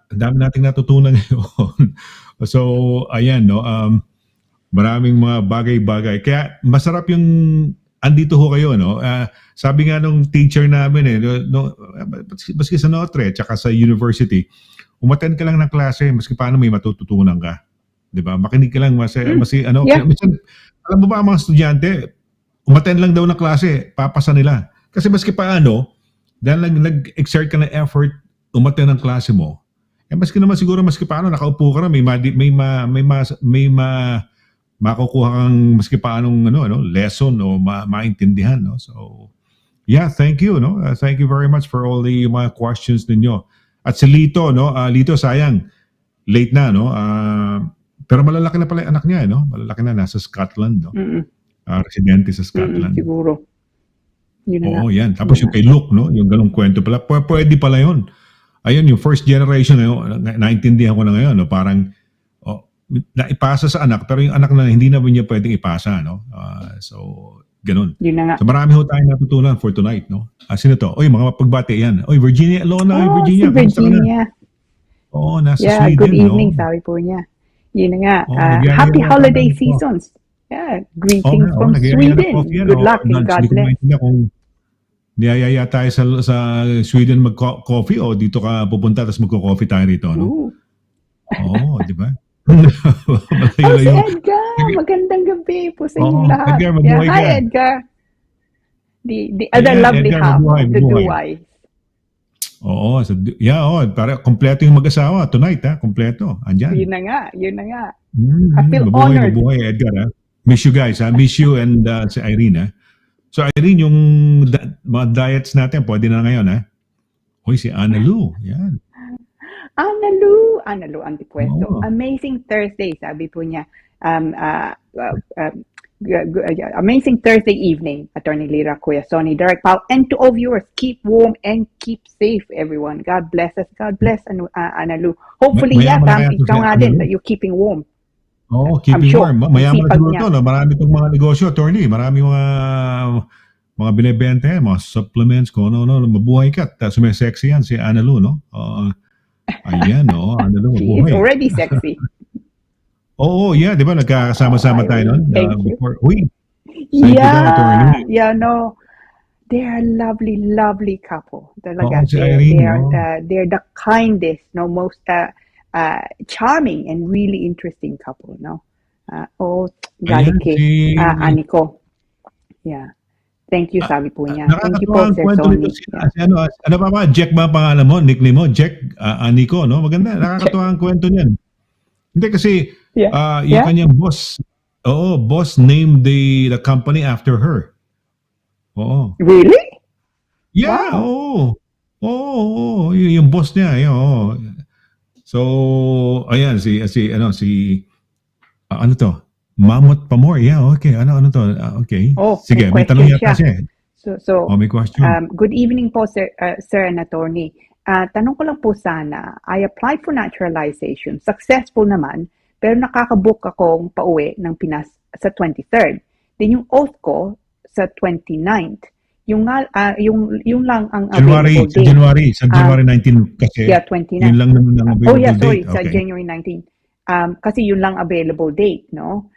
dami nating natutunan ngayon. So, ayan, no? Maraming mga bagay-bagay. Kaya, masarap yung andito ho kayo, no? Sabi nga nung teacher namin, maski sa Notre, tsaka sa university, umattend ka lang ng klase, maski paano may matututunan ka. Diba? Makinig ka lang, Yeah. Minsan, alam mo ba ang mga estudyante, umattend lang daw ng klase, papasa nila. Kasi maski paano, dahil nag-exert ka ng effort, umattend ng klase mo, maski naman siguro, maski paano, nakaupo ka na, may makukuha kang maski paanong lesson o maintindihan. No? So, yeah, thank you. No? Thank you very much for all the mga questions ninyo. At si Lito, no? Lito, sayang, late na, no? Pero malalaki na pala yung anak niya, no? Malalaki na, nasa Scotland, no? Residente sa Scotland. Siguro. Oo, yan. Tapos yung kay Luke, no? Yung ganong kwento pala. Pwede pala yun. Ayun, yung first generation, naintindihan ko na ngayon, no? Parang, naipasa sa anak, pero yung anak na hindi na niya pwedeng ipasa, no? So, ganun. Yun na nga. So, marami ho tayong natutunan for tonight, no? Sino to? Oy, mga pagbati yan. Oy, Virginia, Lona, Virginia. Si Virginia. Oo, nasa yeah, Sweden, good evening, no? sabi po niya. Yun na nga. nagyayaya Happy holiday tayo. seasons. Yeah, greetings from Sweden. Good luck and God bless. Kung niyayaya tayo sa Sweden mag-coffee o dito ka pupunta tapos magko-coffee tayo rito, no? Oo, di ba? Si Edgar, magandang gabi po sa inyong lahat. Edgar, mabuhay Hi, ka. Edgar. The other lovely Edgar, half mabuhay, of the mabuhay. Duwais. Oo, para kompleto yung mag-asawa tonight, kompleto. Andyan. Yun na nga. I feel mabuhay, honored. Mabuhay, Edgar, ha? Miss you guys, ha? Miss you and si Irene, ha? So, Irene, yung mga diets natin, pwede na ngayon, ha? Hoy, si Anna Lou. Yan. Anna Lou ang requesto. Oo. Amazing Thursday, sabi po niya. Amazing Thursday evening, Attorney Lira, Kuya Sonny, Direct Pao, and to all viewers, keep warm and keep safe, everyone. God bless us. God bless Anna Lou. Hopefully, ikaw nga din, that you're keeping warm. Oo, keeping sure, warm. Mayaman sipag siguro niya. to, no? Marami itong mga negosyo, Attorney. Marami mga binibenta yan, mga supplements, kung ano, mabuhay ka. Tapos may sexy yan, si Anna Lou, no? Ayan, no? Anna Lou, She mabuhay. is already sexy. Oo, yeah, di ba? Nagkakasama-sama tayo nun. Thank you. Uy, thank you daw, Attorney. Yeah, no. They are a lovely, lovely couple. Talaga, Si Irene, they're the kindest, no, most charming and really interesting couple, no. Galing kay Aniko. Yeah. Thank you, sabi po niya. Thank you po, Sir Sonny. Ano ba? Jack ba pangalan mo? Nickname mo? Jack Aniko, no? Maganda. Nakakatuwa ang kwento niyan. Hindi kasi yung kanyang boss, boss named the company after her. Oo. Really? Yeah, Wow. Oo. Yung boss niya, oo. So, ayan, si ano to? Mamot Pamor. Yeah, okay. Ano to? Okay. Sige, may tanong yata siya. So, may question. Good evening po, Sir and Attorney. Tanong ko lang po sana, I applied for naturalization. Successful naman, pero nakakabook akong pauwi ng Pinas sa 23rd. Then yung oath ko sa 29th. Yung lang ang available date. January 19 kasi. Yeah, 29. Yun lang naman ang available date. Sorry, sa January 19. Kasi yun lang available date, no?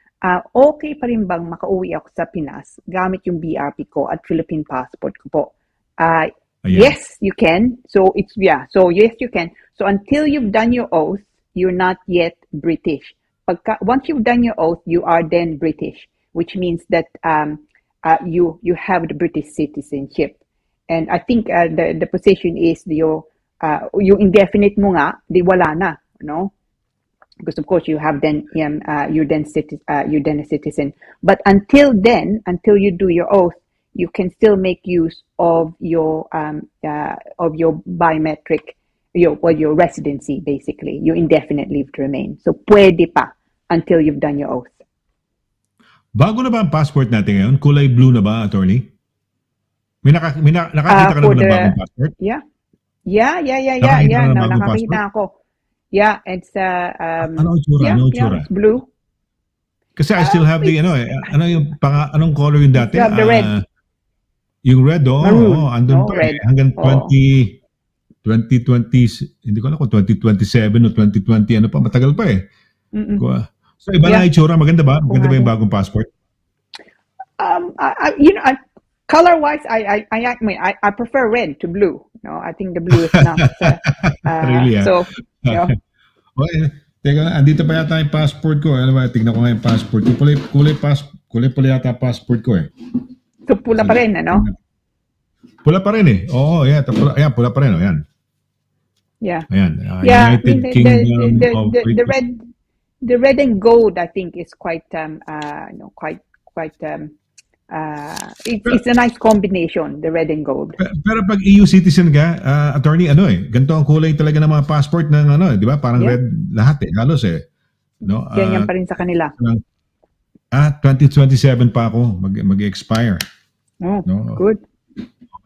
Okay pa rin bang makauwi ako sa Pinas gamit yung BRP ko at Philippine passport ko po? Yes, you can. So yes, you can. So until you've done your oath, you're not yet British. Once you've done your oath, you are then British, which means that you have the British citizenship. And I think the position is yung indefinite mo nga, di wala na, no? Because of course you're then a citizen. But until then, until you do your oath, you can still make use of your biometric, your residency, basically, your indefinite leave to remain. So pwede pa until you've done your oath. Bago na ba ang passport natin ngayon? Kulay blue na ba, attorney? Nakakita ka na ba ng bagong passport? Yeah. No, nakakita ako. Yeah, it's ano itsura? it's blue. Kasi I still have the anong color yung dati? You have the red. Yung red, andun pa red. Hanggang 2020, hindi ko alam kung 2027 o 2020, ano pa, matagal pa eh. So iba na itsura, maganda ba? Maganda ba yung bagong passport? Color-wise, I prefer red to blue. No, I think the blue is not. Really, so, teka, andito pa yata yung passport ko. Ano ba? Tingnan ko nga yung passport ko. Kulay pula yata passport ko eh. So, pula pa rin, ano? Pula pa rin eh. Oo, pula pa rin. Ayan. Yeah. Ayan. United Kingdom of the red and gold, I think, is quite it's a nice combination, the red and gold. Pero pag EU citizen ka, attorney, ganito ang kulay talaga ng mga passport ng di ba? Parang red lahat halos eh. No? Yan pa rin sa kanila. 2027 pa ako mag-expire. Oh, no? Good.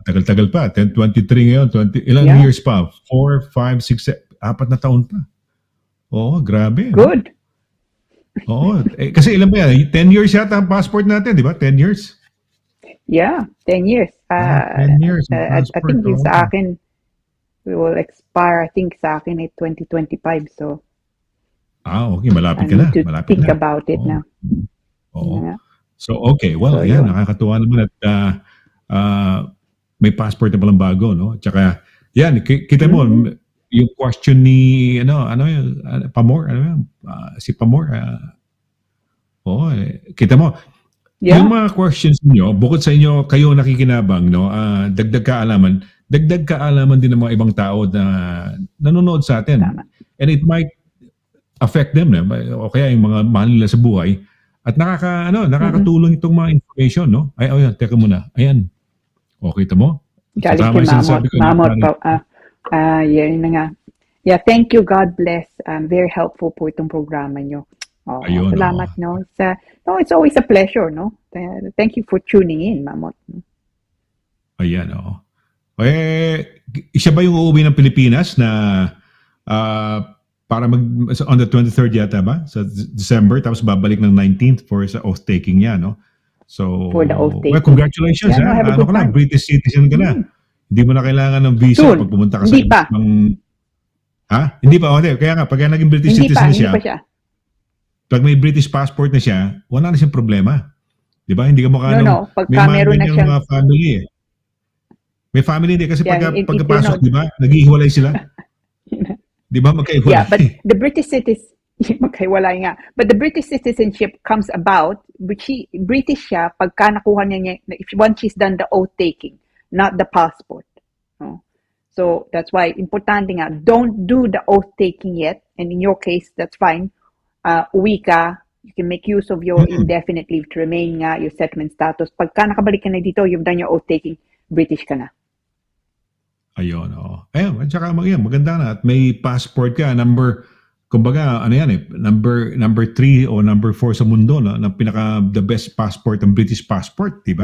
Tagal-tagal pa. 1023 ngayon. Ilang years pa? 4, 5, 6, 4 na taon pa. Oo, grabe. Good. Oo. Kasi ilan ba yan? 10 years yata ang passport natin, di ba? 10 years? Yeah, 10 years. 10 years. I think yung sa akin, we will expire, I think sa akin ay 2025. So, okay. Malapit ka na. Malapit think about it now. Oo. Yeah. So, okay. Well, ayan. Nakakatuwa naman at may passport na palang bago, no? Tsaka, yan, kita mo, yung question ni Pamor, si Pamor, kita mo. Yung mga questions niyo, bukod sa inyo kayo nakikinabang, no, dagdag kaalaman din ng mga ibang tao na nanonood sa atin. Tama. And it might affect them, o kaya yung mga mahal nila sa buhay, at nakakatulong itong mga information, no? Teka muna. Ayan. Okay, kita mo? Galing kay Mamot pa. Yan na nga. Yeah, thank you. God bless. Very helpful po itong programa nyo. Salamat, no? It's always a pleasure, no? Thank you for tuning in, Mamot. Ayan, siya ba yung uuwi ng Pilipinas na para on the 23rd yata ba? Sa December, tapos babalik ng 19th for sa oath-taking niya, no? So, for the oath-taking. Well, congratulations, British citizen ka na. Hindi mo na kailangan ng visa pag pumunta ka sa Hindi pa. Kaya nga, pag naging British citizen na siya, pag may British passport na siya, wala na siyang problema. Di ba? Hindi ka mukha pagka meron na siya. Mga family eh. May family din kasi pagkapasok, di ba? Naghihiwalay sila. Di ba? Magkaiwalay. Yeah, but the British magkaiwalay nga. But the British citizenship comes about, British siya pagka nakuha niya, once she's done the oath-taking, not the passport. No? So that's why importante nga, don't do the oath-taking yet. And in your case, that's fine. Uwi ka, you can make use of your indefinite leave to remain nga, your settlement status. Pagka nakabalik ka na dito, you've done your oath-taking, British ka na. Ayun, Ayun, at saka maganda na. At may passport ka, kumbaga, number 3 o number 4 sa mundo na the best passport, ang British passport, di ba?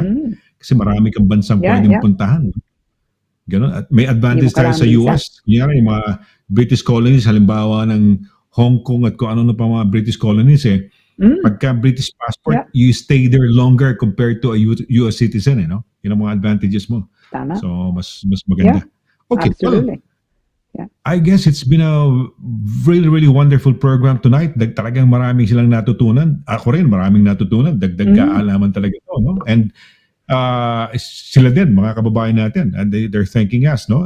Kasi marami kang bansang pwedeng puntahan. Ganon. At may advantage tayo sa US. Kunyari, yung mga British colonies, halimbawa ng Hong Kong at kung ano na pa mga British colonies pagka British passport, you stay there longer compared to a US citizen, no? Yun ang mga advantages mo. Tama. So, mas maganda. Okay, absolutely. I guess it's been a really, really wonderful program tonight. Talagang maraming silang natutunan. Ako rin, maraming natutunan. Dagdag kaalaman talaga ito, no? And sila din, mga kababayan natin, and they're thanking us, no?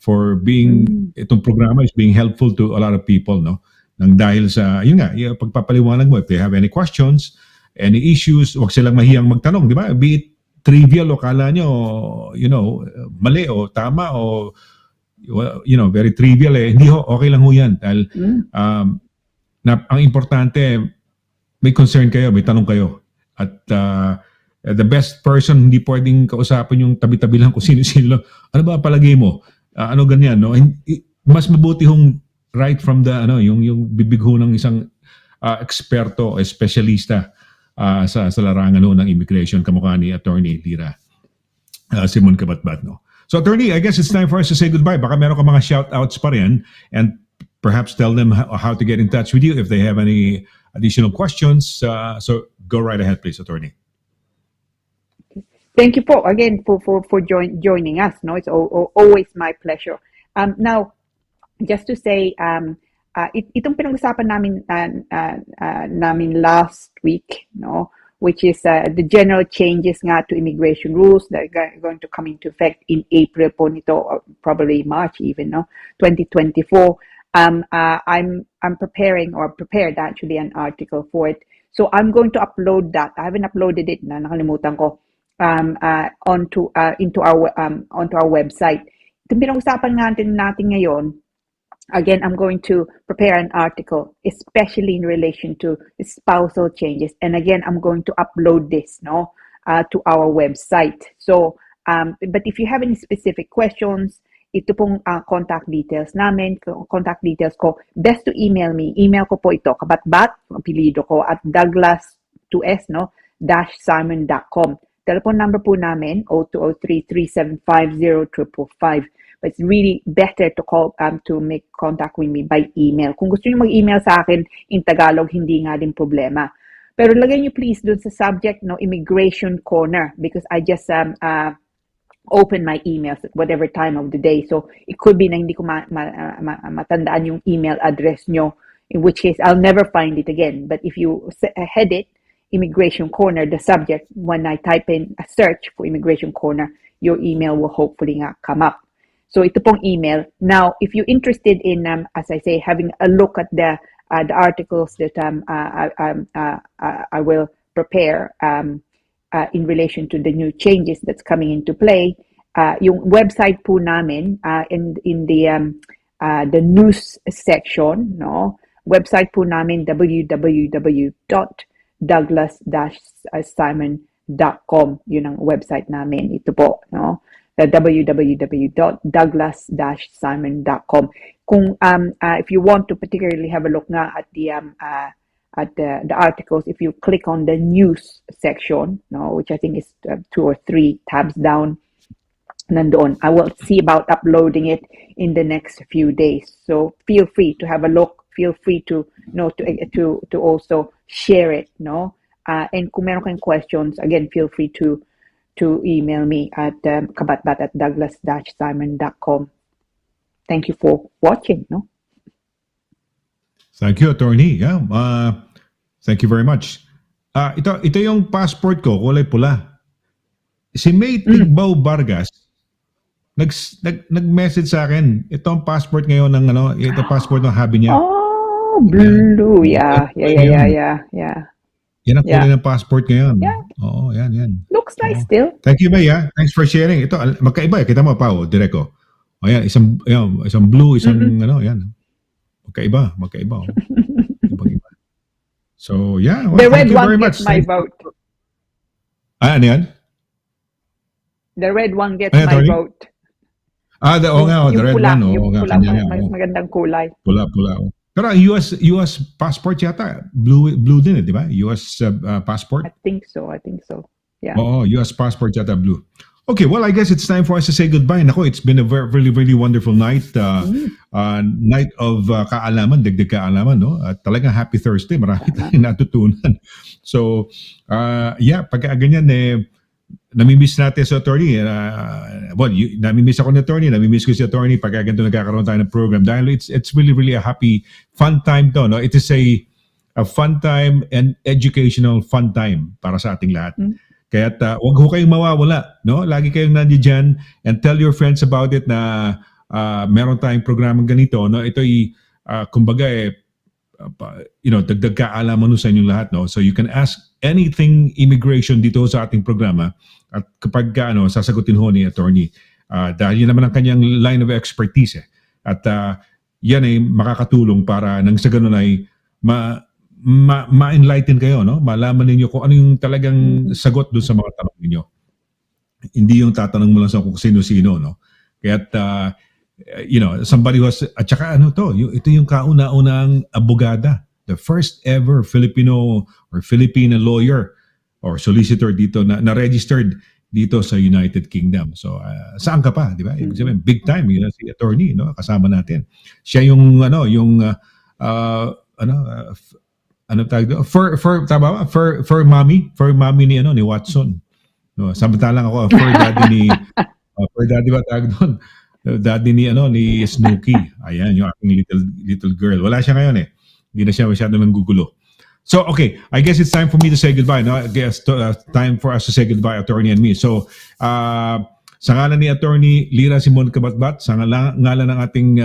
For being, itong programa is being helpful to a lot of people, no? Nang dahil sa, yun nga, pagpapaliwanag mo, if they have any questions, any issues, wag silang mahiyang magtanong, di ba? Be it trivial o kala nyo, mali o tama o very trivial hindi ho, okay lang ho yan. Dahil ang importante, may concern kayo, may tanong kayo. At the best person, hindi pwedeng kausapin yung tabi-tabi lang kung sino-sino lang. Ano ba palagay mo? Ano ganyan, no? Mas mabuti hong right from the, yung bibig ho ng isang eksperto, espesyalista sa larangan ho ng immigration, kamukha ni Attorney Lira Simon CABATBAT, no? So, Attorney, I guess it's time for us to say goodbye. Baka meron ka mga shout-outs pa rin and perhaps tell them how to get in touch with you if they have any additional questions. So, go right ahead, please, Attorney. Thank you po again for joining us. No, it's always my pleasure. Now, just to say, itong pinag-usapan namin last week, no, which is the general changes nga to immigration rules that are going to come into effect in April po nito, or probably March even, no, 2024. I'm prepared actually an article for it. So I'm going to upload that. I haven't uploaded it na, nakalimutan ko. Onto our website. Itong pinag-usapan natin ngayon, again, I'm going to prepare an article, especially in relation to spousal changes. And again, I'm going to upload this, to our website. So, but if you have any specific questions, ito pong contact details namin, contact details ko, best to email me. Email ko po ito, kabatbat, apelido ko, at Douglas2S, -simon.com. Telephone number po namin, 0203-375-0555. But it's really better to call, to make contact with me by email. Kung gusto niyo mag-email sa akin in Tagalog, hindi nga din problema. Pero lagay niyo please dun sa subject, Immigration Corner, because I just open my emails at whatever time of the day. So it could be na hindi ko matandaan yung email address nyo, in which case I'll never find it again. But if you head it, Immigration Corner, the subject, when I type in a search for Immigration Corner, your email will hopefully come up. So ito pong email. Now, if you're interested in, as I say, having a look at the articles that I will prepare in relation to the new changes that's coming into play, yung website po namin in the news section, website po namin www.douglas-simon.com. Yun ang website namin. Ito po, www.douglas-simon.com. Kung if you want to particularly have a look nga at the articles, if you click on the news section, which I think is 2 or 3 tabs down, nandoon, I will see about uploading it in the next few days. So feel free to have a look. Feel free to to also share it, and kung meron kayong questions, again, feel free to email me at kabatbat@douglas-simon.com. Thank you for watching. Thank you, Attorney. Yeah, thank you very much. Ito yung passport ko, kulay pula. Si May Tigbaw Vargas nag-message sa akin. Ito ang passport ngayon ng ito passport ng hubby niya. Oh, blue. Yeah. Yan ang kulay ng passport ngayon. Yeah. Oo, yan. Looks nice still. Thank you, May. Thanks for sharing. Ito, magkaiba. Kita mo pa, direko. O yan, isang blue, isang yan. Magkaiba. Ibang-iba. So, yeah. Well, the red thank you very one much. gets my vote. Ano yan? The red one gets my Attorney? vote. The red pula, one. yung pula, kanya mas magandang kulay. Pula. Pero US passport yata, blue din, di ba? US passport? I think so. Yeah. Oo, US passport yata, blue. Okay, well, I guess it's time for us to say goodbye. Nako, it's been a really, really wonderful night. Night of kaalaman, dagdag kaalaman, no? At talagang happy Thursday. Marami tayong natutunan. So, pagka ganyan, namimiss natin sa attorney. Namimiss ako ng attorney, namimiss ko si attorney pagka ganito nagkakaroon tayo ng program. Dahil it's really, really a happy, fun time to, no? It is a fun time and educational fun time para sa ating lahat. Kaya huwag ho kayong mawawala, no? Lagi kayong nandiyan and tell your friends about it na meron tayong programang ganito, no? Ito'y kumbaga dagdag kaalaman sa inyong lahat, no? So you can ask anything immigration dito sa ating programa. At kapag sasagutin ho ni attorney, dahil yun naman ang kanyang line of expertise. At yan ay makakatulong para nang sa ganun ay ma-enlighten kayo, no? Malaman ninyo kung ano yung talagang sagot doon sa mga tanong ninyo. Hindi yung tatanong mo lang sa kung sino-sino, no? Kaya't, somebody was, at saka ito yung kauna-unang abogada, the first ever Filipino or Filipina lawyer or solicitor dito na registered dito sa United Kingdom. So, saan ka pa, di ba? Ibig sabihin, big time, si attorney, no? Kasama natin. Siya yung, fur mommy ni Watson. No, samantalang ako fur daddy fur daddy ba tawag doon? Daddy ni Snooki. Ayan, yung aking little girl. Wala siya ngayon eh. Hindi na siya masyado nanggugulo. So, okay, I guess it's time for me to say goodbye. No? I guess time for us to say goodbye, attorney and me. So, sa ngalan ni attorney Lira Simon CABATBAT, sa ngalan ng ating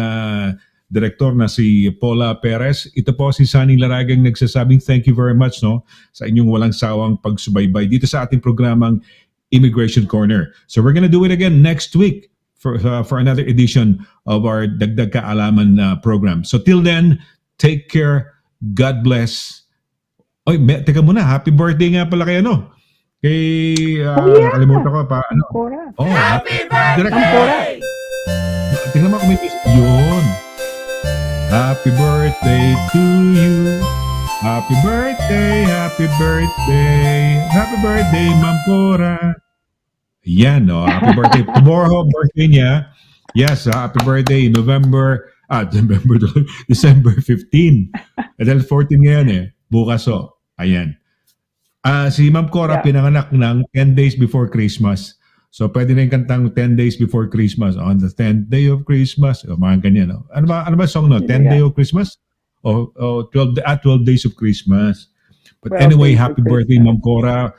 director na si Paula Perez, ito po si Sonny LARAGAN nagsasabing thank you very much, no, sa inyong walang sawang pagsubaybay dito sa ating programang Immigration Corner. So we're gonna do it again next week for another edition of our Dagdag Kaalaman program. So till then, take care, God bless. Oy, teka muna, happy birthday nga pala kay nakalimutan ko pa Happy birthday! Tingnan mo kung may yun. Happy birthday to you. Happy birthday, happy birthday. Happy birthday, Ma'am Cora. Yan, no? Happy birthday. Tomorrow, birthday niya. Yes, happy birthday, December 15. Dahil 14 ngayon bukas ayan. Si Ma'am Cora pinanganak ng 10 days before Christmas. So pwede na yung kantang 10 days before Christmas. On the 10th day of Christmas. Mga ganyan. No? Ano ba song, no? 10 day of Christmas? O 12 days of Christmas. But anyway, happy birthday, Ma'am Cora.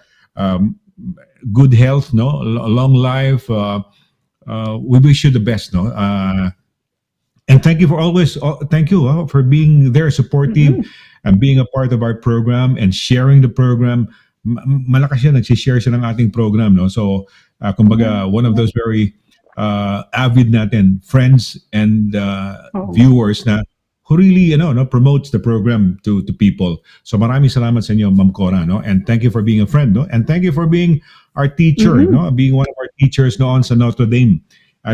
Good health, no? Long life. We wish you the best, no? And thank you for for being there, supportive, and being a part of our program and sharing the program. Malakas siya, nagsishare siya ng ating program, no? So, kumbaga, one of those very avid natin friends and viewers na who really, promotes the program to people. So, maraming salamat sa inyo, Ma'am Cora, no? And thank you for being a friend, no? And thank you for being our teacher, no? Being one of our teachers noon sa Notre Dame.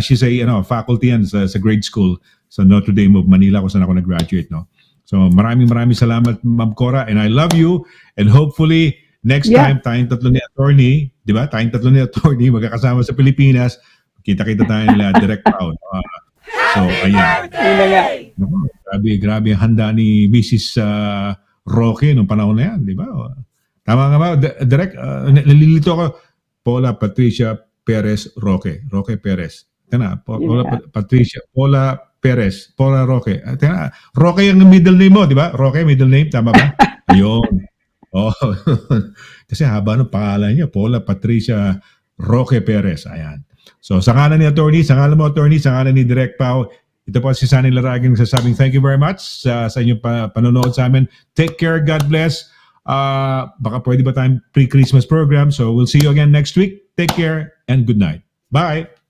She's a, faculty and sa grade school sa Notre Dame of Manila kung saan ako nag-graduate, no? So, maraming salamat, Ma'am Cora, and I love you, and hopefully, next time, tayong tatlo ni attorney, di ba? Tayong tatlo ni attorney, magkakasama sa Pilipinas, kita-kita tayo nila direct out. So, ayan. Grabe ang handa ni Mrs. Roque nung panahon na yan, di ba? Tama nga ba? Direct, nalilito ako. Paula Patricia Perez Roque. Roque Perez. Tana, Paula Perez. Paula Roque. Tana, Roque ang middle name mo, di ba? Roque, middle name, tama ba? Ayun. Kasi haba ng pangalan niya, Paula Patricia Roque Perez. Ayan. So, sa ngalan ni attorney, sa ngalan mo attorney, sa ngalan ni Direct Pao, ito po si Sonny LARAGAN nagsasabing thank you very much sa inyong panonood sa amin. Take care, God bless. Baka pwede ba tayong pre-Christmas program? So, we'll see you again next week. Take care and good night. Bye!